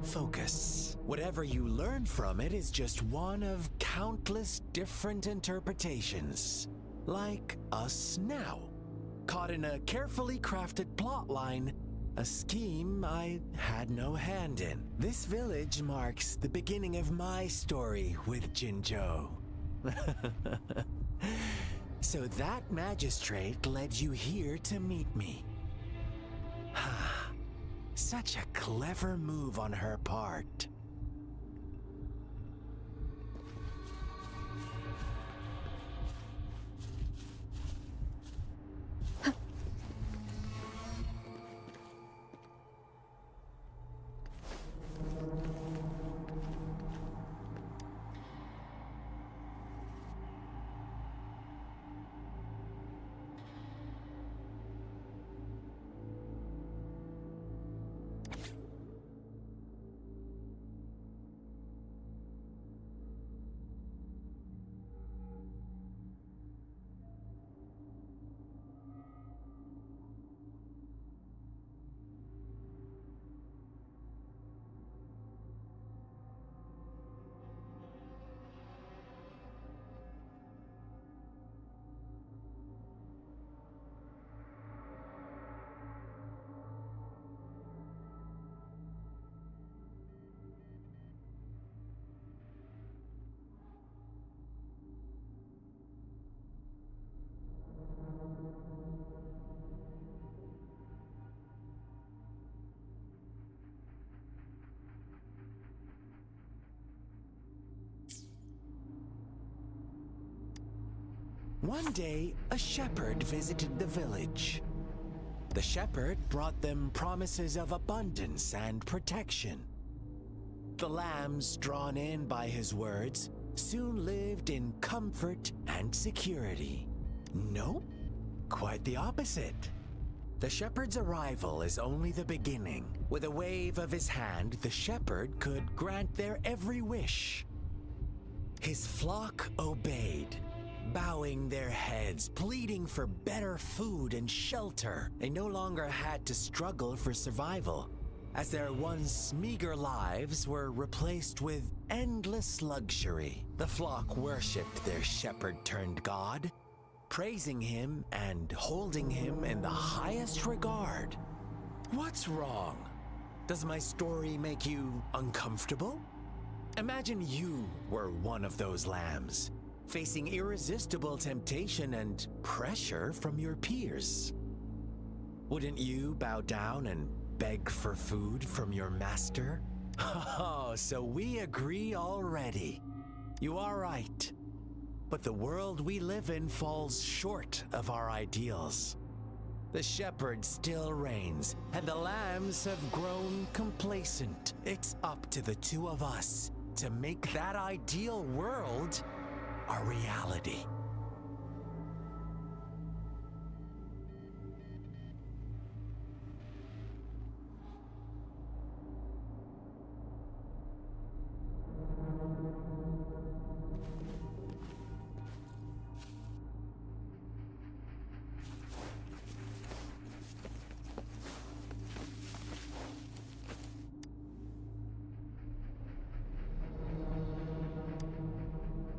focus. Whatever you learn from it is just one of countless different interpretations, like us now, caught in a carefully crafted plotline, a scheme I had no hand in. This village marks the beginning of my story with Jinzhou. So that magistrate led you here to meet me. Such a clever move on her part. One day, a shepherd visited the village. The shepherd brought them promises of abundance and protection. The lambs, drawn in by his words, soon lived in comfort and security. Nope, quite the opposite. The shepherd's arrival is only the beginning. With a wave of his hand, the shepherd could grant their every wish. His flock obeyed, bowing their heads, pleading for better food and shelter. They no longer had to struggle for survival, as their once meager lives were replaced with endless luxury. The flock worshipped their shepherd-turned-god, praising him and holding him in the highest regard. What's wrong? Does my story make you uncomfortable? Imagine you were one of those lambs, facing irresistible temptation and pressure from your peers. Wouldn't you bow down and beg for food from your master? Oh, so we agree already. You are right. But the world we live in falls short of our ideals. The shepherd still reigns, and the lambs have grown complacent. It's up to the two of us to make that ideal world a reality.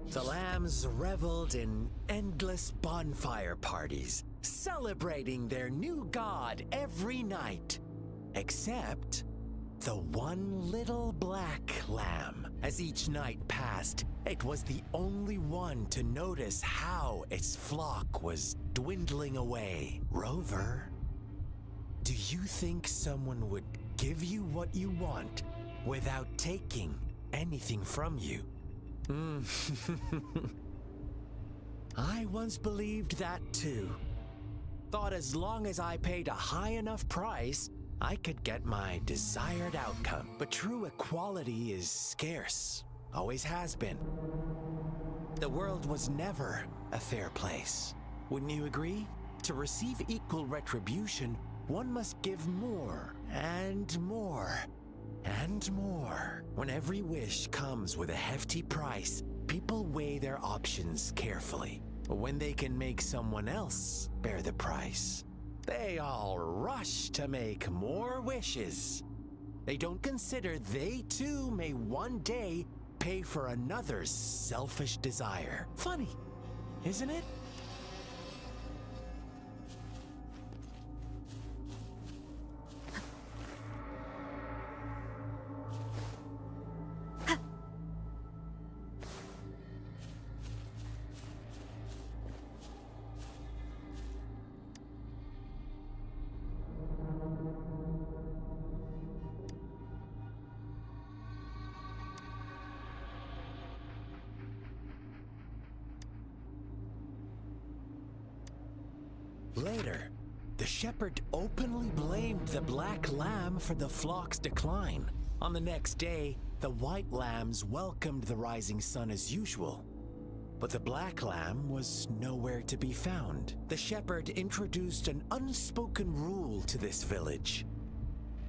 The lambs reveled in endless bonfire parties, celebrating their new god every night. Except the one little black lamb. As each night passed, it was the only one to notice how its flock was dwindling away. Rover, do you think someone would give you what you want without taking anything from you? I once believed that too. Thought as long as I paid a high enough price, I could get my desired outcome. But true equality is scarce. Always has been. The world was never a fair place. Wouldn't you agree? To receive equal retribution, one must give more and more and more. When every wish comes with a hefty price, people weigh their options carefully. When they can make someone else bear the price, they all rush to make more wishes. They don't consider they too may one day pay for another's selfish desire. Funny, isn't it? Later, the shepherd openly blamed the black lamb for the flock's decline. On the next day, the white lambs welcomed the rising sun as usual. But the black lamb was nowhere to be found. The shepherd introduced an unspoken rule to this village.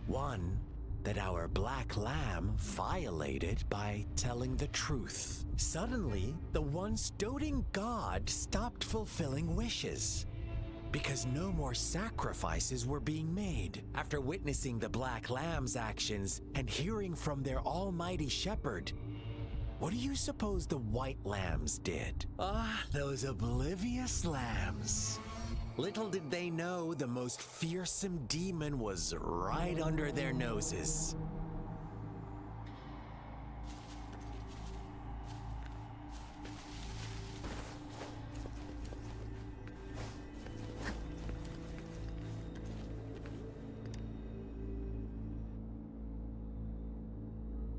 One that our black lamb violated by telling the truth. Suddenly, the once doting god stopped fulfilling wishes, because no more sacrifices were being made. After witnessing the black lamb's actions and hearing from their almighty shepherd, what do you suppose the white lambs did? Those oblivious lambs. Little did they know the most fearsome demon was right under their noses.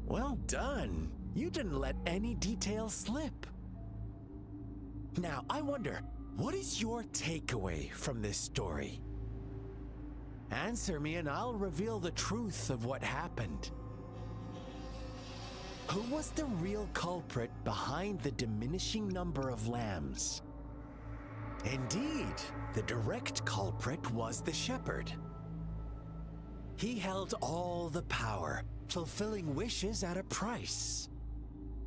Well done. You didn't let any details slip. Now, I wonder, what is your takeaway from this story? Answer me and I'll reveal the truth of what happened. Who was the real culprit behind the diminishing number of lambs? Indeed, the direct culprit was the shepherd. He held all the power, fulfilling wishes at a price.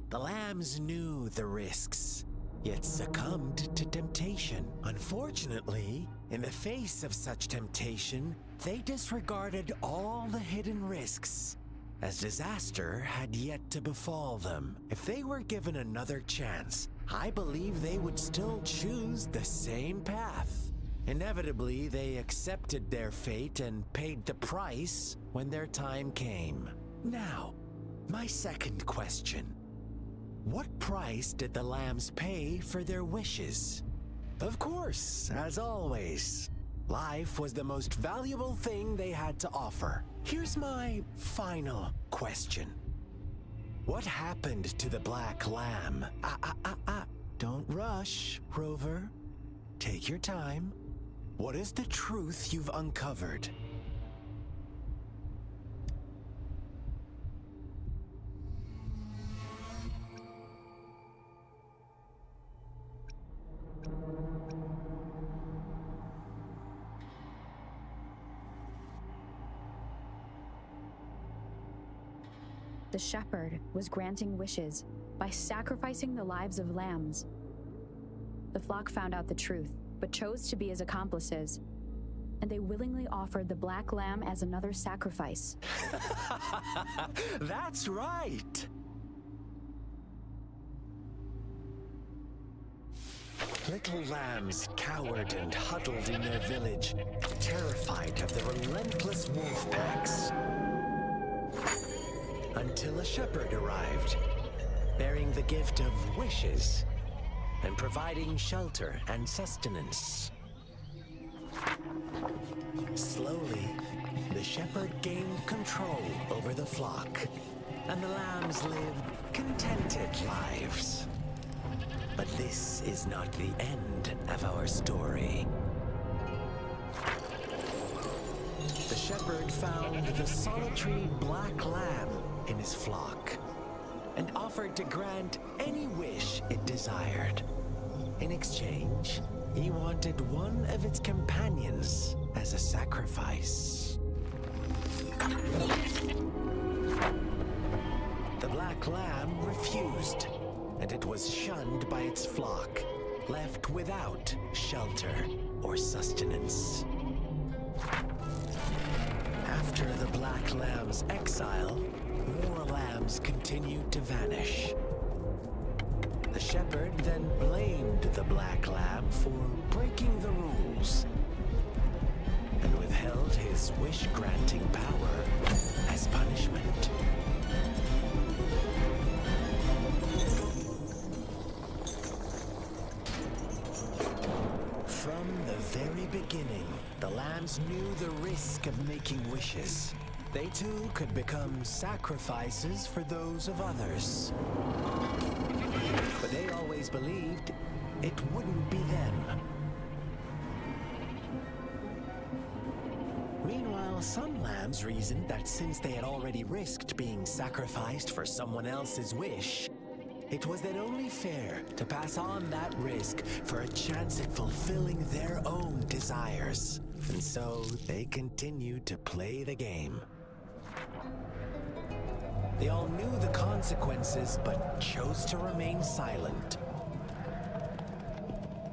The lambs knew the risks, yet succumbed to temptation. Unfortunately, in the face of such temptation, they disregarded all the hidden risks, as disaster had yet to befall them. If they were given another chance, I believe they would still choose the same path. Inevitably, they accepted their fate and paid the price when their time came. Now, my second question. What price did the lambs pay for their wishes? Of course, as always, life was the most valuable thing they had to offer. Here's my final question. What happened to the black lamb? Don't rush, Rover. Take your time. What is the truth you've uncovered? The shepherd was granting wishes by sacrificing the lives of lambs. The flock found out the truth, but chose to be his accomplices, and they willingly offered the black lamb as another sacrifice. That's right! Little lambs cowered and huddled in their village, terrified of the relentless wolf packs. Until a shepherd arrived, bearing the gift of wishes and providing shelter and sustenance. Slowly, the shepherd gained control over the flock, and the lambs lived contented lives. But this is not the end of our story. The shepherd found the solitary black lamb in his flock and offered to grant any wish it desired. In exchange, he wanted one of its companions as a sacrifice. The black lamb refused, and it was shunned by its flock, left without shelter or sustenance. After the black lamb's exile, more lambs continued to vanish. The shepherd then blamed the black lamb for breaking the rules and withheld his wish-granting power as punishment. From the very beginning, the lambs knew the risk of making wishes. They too could become sacrifices for those of others. But they always believed it wouldn't be them. Meanwhile, some lambs reasoned that since they had already risked being sacrificed for someone else's wish, it was then only fair to pass on that risk for a chance at fulfilling their own desires. And so they continued to play the game. They all knew the consequences, but chose to remain silent.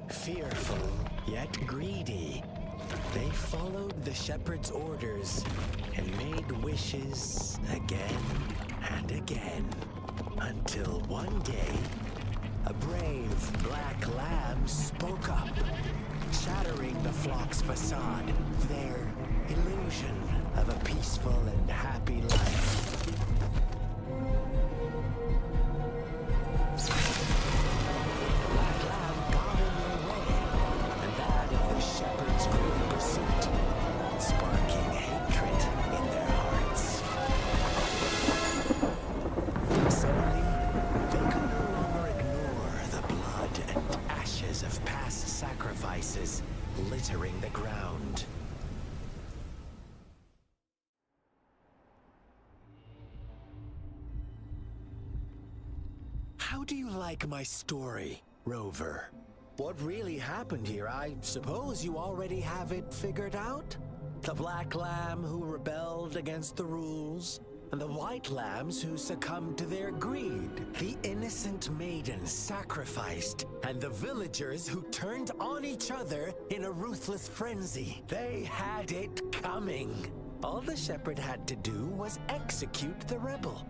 Fearful, yet greedy, they followed the shepherd's orders and made wishes again and again, until one day, a brave black lamb spoke up, shattering the flock's facade, their illusion of a peaceful and happy life. Black lamb got in their way, and that of the shepherd's great pursuit, sparking hatred in their hearts. Suddenly, they could no longer ignore the blood and ashes of past sacrifices littering the ground. How do you like my story, Rover? What really happened here? I suppose you already have it figured out? The black lamb who rebelled against the rules, and the white lambs who succumbed to their greed. The innocent maidens sacrificed, and the villagers who turned on each other in a ruthless frenzy. They had it coming. All the shepherd had to do was execute the rebel.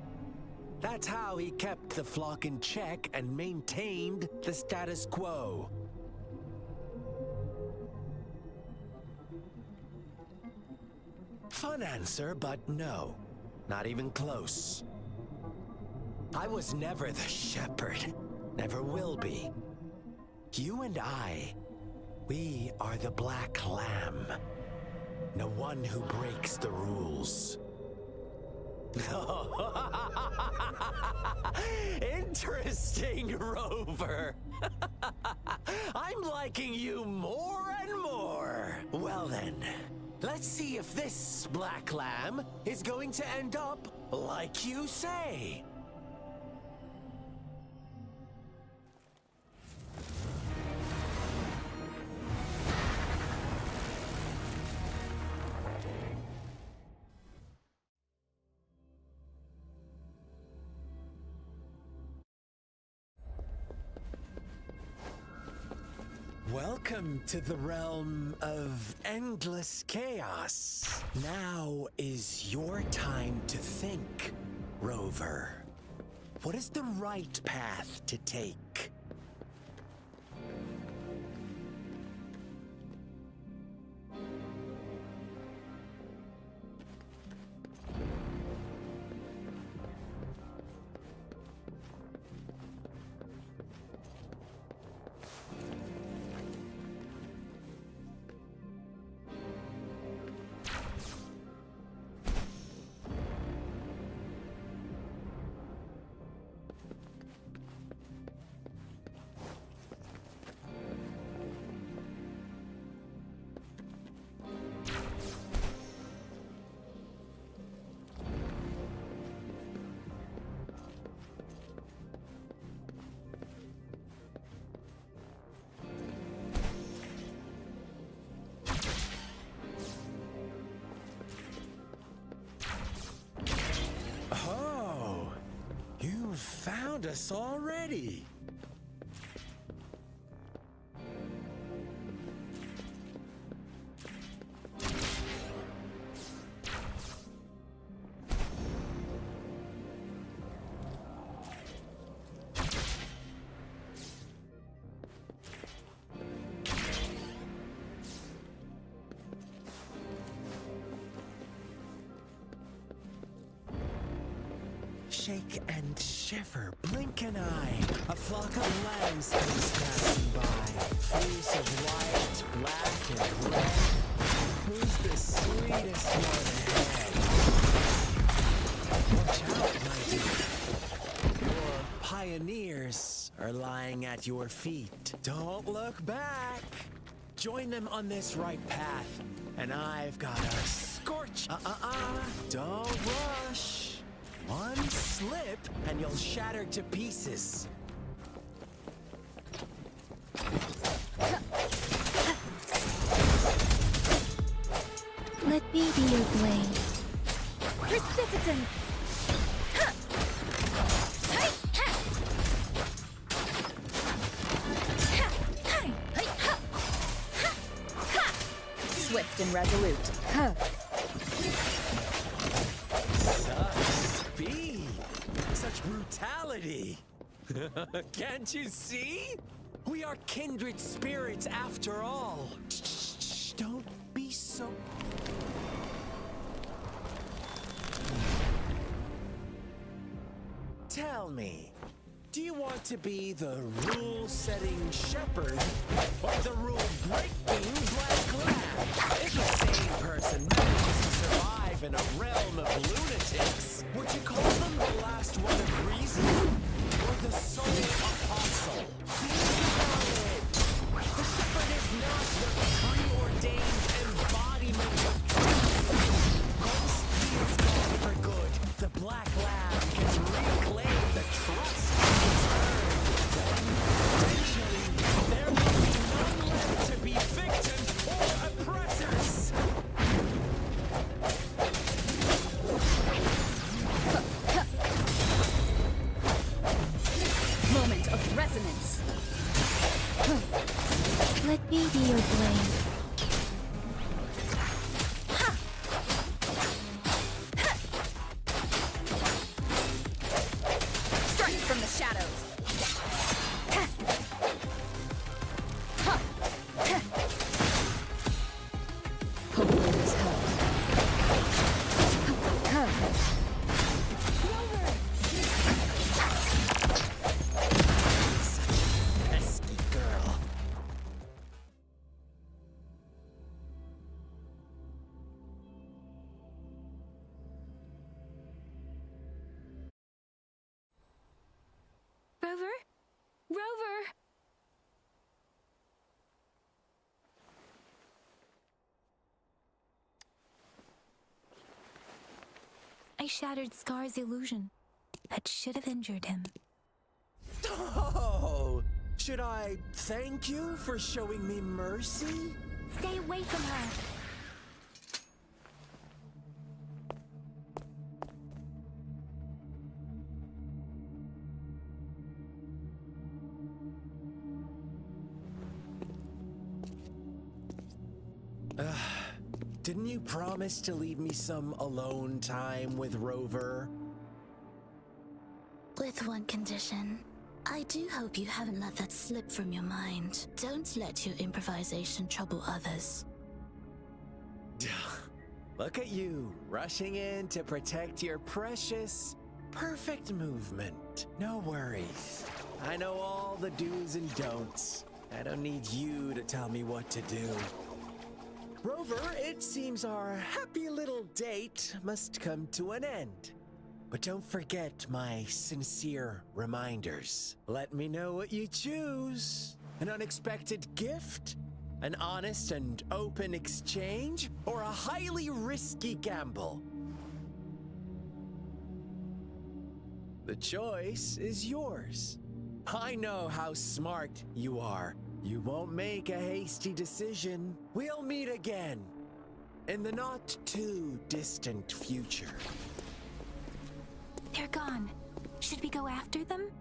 That's how he kept the flock in check and maintained the status quo. Fun answer, but no. Not even close. I was never the shepherd. Never will be. You and I, we are the black lamb. The one who breaks the rules. Interesting, Rover. I'm liking you more and more. Well then, let's see if this black lamb is going to end up like you say. Welcome to the realm of endless chaos. Now is your time to think, Rover. What is the right path to take? found us already. Shake and shiver, blink an eye. A flock of lambs comes passing by. Fleece of white, black, and red. Who's the sweetest one ahead? Watch out, my dear. Your pioneers are lying at your feet. Don't look back. Join them on this right path, and I've got a scorch. Don't rush. One slip, and you'll shatter to pieces. Let me be your blade. Precipitance! Swift and resolute. Huh. Such brutality! Can't you see? We are kindred spirits after all. Shh, don't be so... Tell me, do you want to be the rule-setting shepherd or the rule-breaking black lamb? If the same person manages to survive in a realm of lunatics, would you call them the last one of reason or the sole apostle? Think about it. The shepherd is not the preordained embodiment of truth. Once he is gone for good, the black lamb can reclaim the trust he's earned. Eventually, there will be none left to be victims or oppressors. Moment of resonance. Let me be your blade. Strike from the shadows. Hope is held. Pesky girl. Rover? Rover! I shattered Scar's illusion. That should have injured him. Oh, should I thank you for showing me mercy? Stay away from her! Didn't you promise to leave me some alone time with Rover? With one condition. I do hope you haven't let that slip from your mind. Don't let your improvisation trouble others. Look at you, rushing in to protect your precious, perfect movement. No worries. I know all the do's and don'ts. I don't need you to tell me what to do. Rover, it seems our happy little date must come to an end. But don't forget my sincere reminders. Let me know what you choose. An unexpected gift? An honest and open exchange? Or a highly risky gamble? The choice is yours. I know how smart you are. You won't make a hasty decision. We'll meet again in the not too distant future. They're gone. Should we go after them?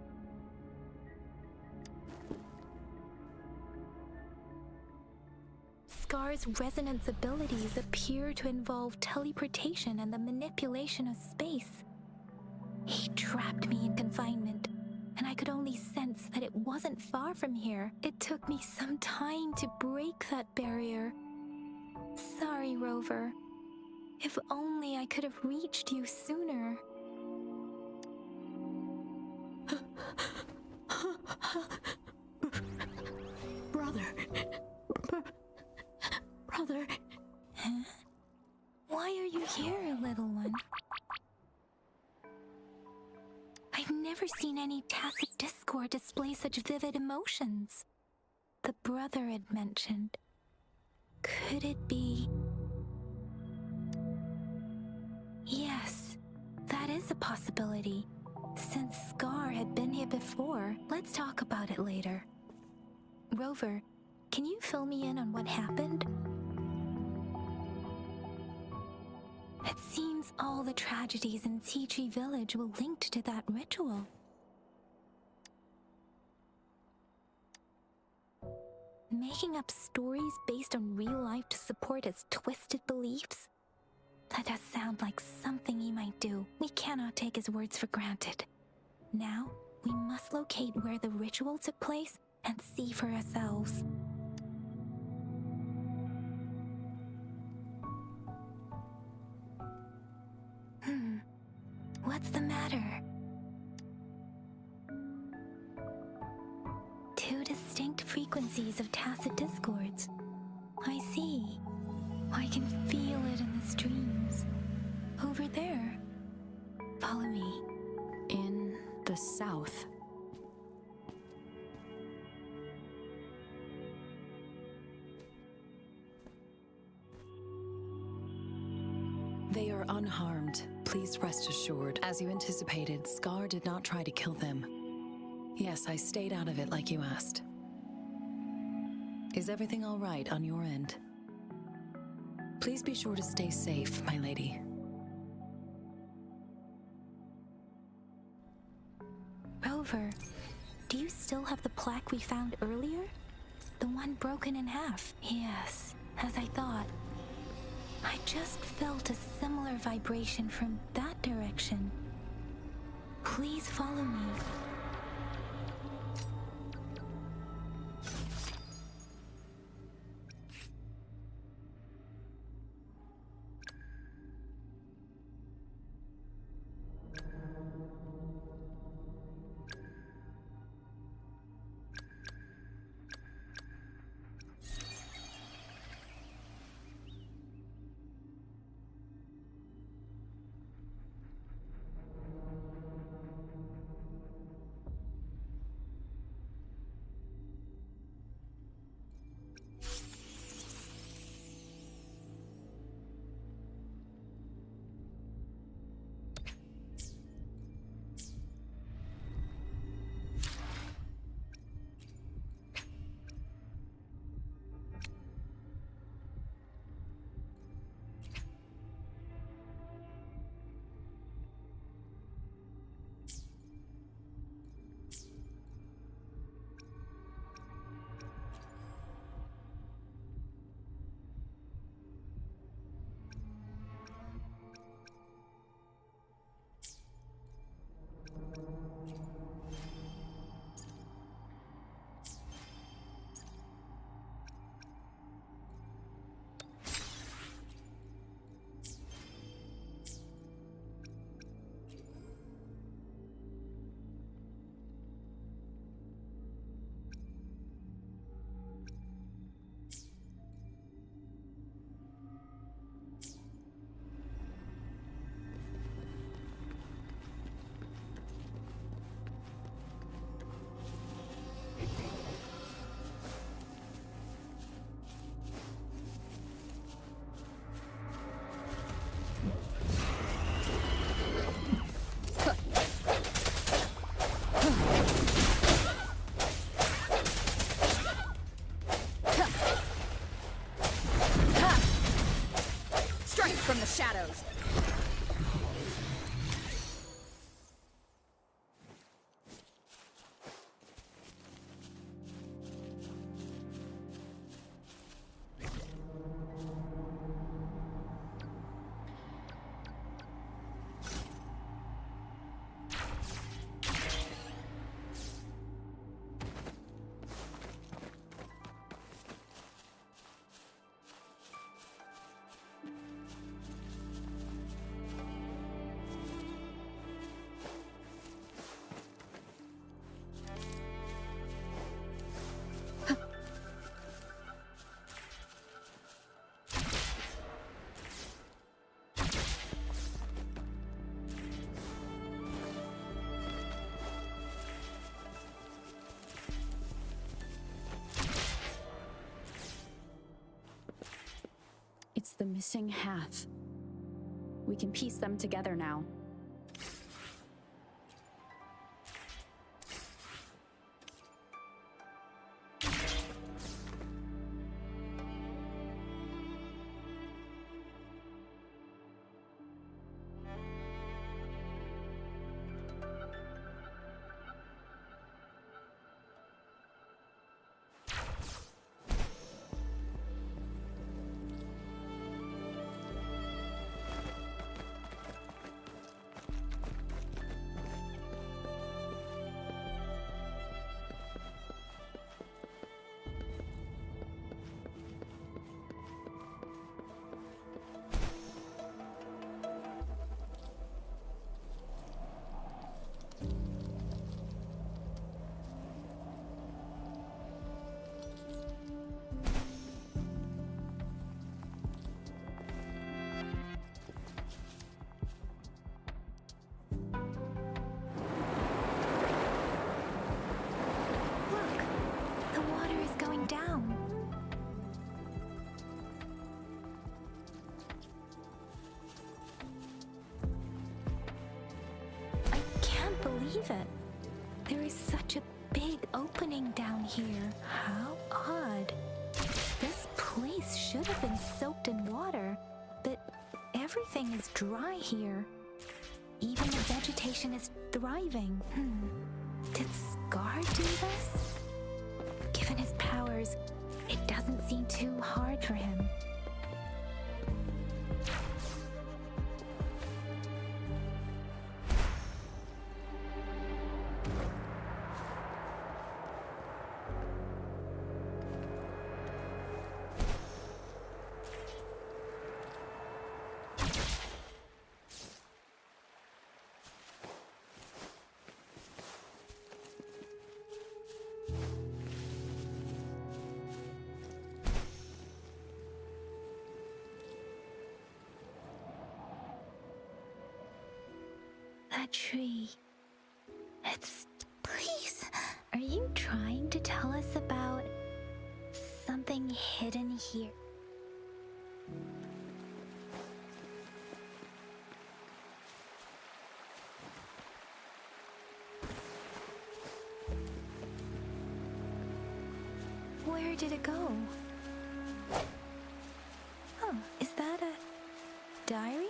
Scar's resonance abilities appear to involve teleportation and the manipulation of space. He trapped me in confinement, and I could only sense that it wasn't far from here. It took me some time to break that barrier. Sorry, Rover. If only I could have reached you sooner. Brother. Huh? Why are you here, little one? I've never seen any tacit discord display such vivid emotions. The brother had mentioned. Could it be? Yes, that is a possibility. Since Scar had been here before, let's talk about it later. Rover, can you fill me in on what happened? It seems all the tragedies in Tea Tree Village were linked to that ritual. Making up stories based on real life to support his twisted beliefs? That does sound like something he might do. We cannot take his words for granted. Now, we must locate where the ritual took place and see for ourselves. What's the matter? Two distinct frequencies of tacit discords. I see. I can feel it in the streams. Over there. Follow me. In the south. They are unharmed. Please rest assured. As you anticipated, Scar did not try to kill them. Yes, I stayed out of it like you asked. Is everything all right on your end? Please be sure to stay safe, my lady. Rover, do you still have the plaque we found earlier? The one broken in half? Yes, as I thought. I just felt a similar vibration from that direction. Please follow me. From the shadows. The missing half. We can piece them together now. The water is going down. I can't believe it. There is such a big opening down here. How odd. This place should have been soaked in water, but everything is dry here. Even the vegetation is thriving. Did Scar do this? Given his powers, it doesn't seem too hard for him. That tree. Please, are you trying to tell us about something hidden here? Where did it go? Oh, is that a diary?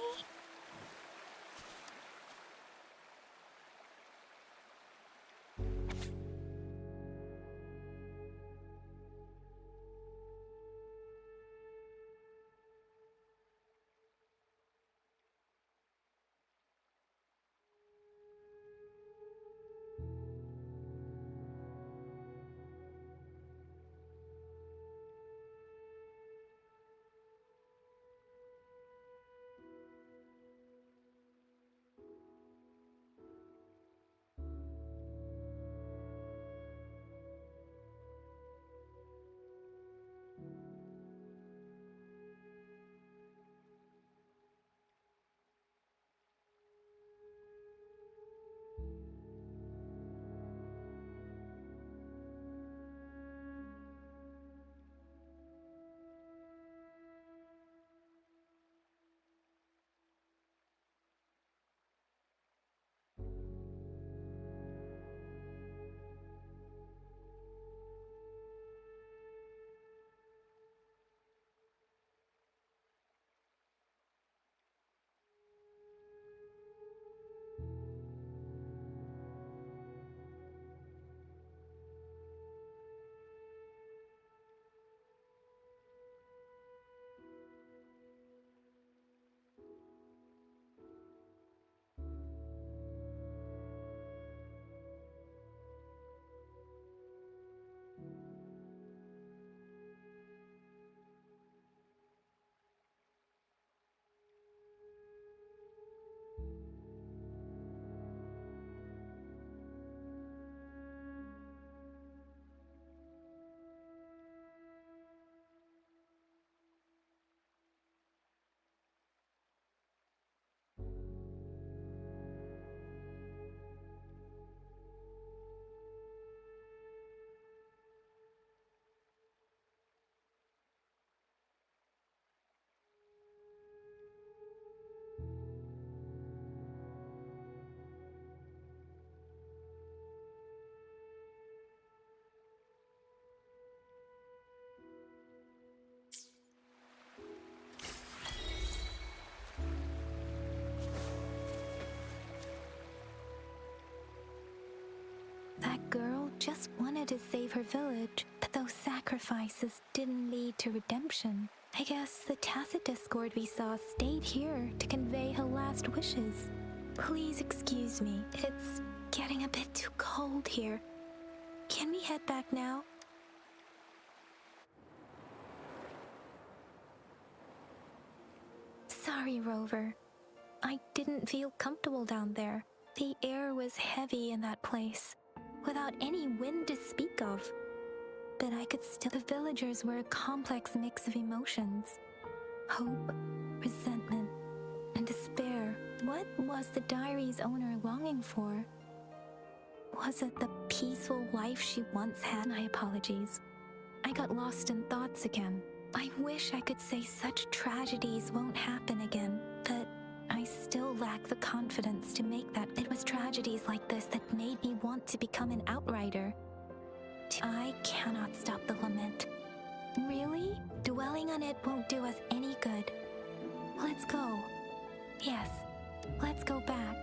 just wanted to save her village, but those sacrifices didn't lead to redemption. I guess the tacit discord we saw stayed here to convey her last wishes. Please excuse me, it's getting a bit too cold here. Can we head back now? Sorry, Rover. I didn't feel comfortable down there. The air was heavy in that place, without any wind to speak of. But I could still. The villagers were a complex mix of emotions: hope, resentment, and despair. What was the diary's owner longing for? Was it the peaceful life she once had? My apologies. I got lost in thoughts again. I wish I could say such tragedies won't happen again, but I still lack the confidence to make that. It was tragedies like this that made me want to become an outrider. I cannot stop the lament. Really? Dwelling on it won't do us any good. Let's go. Yes, let's go back.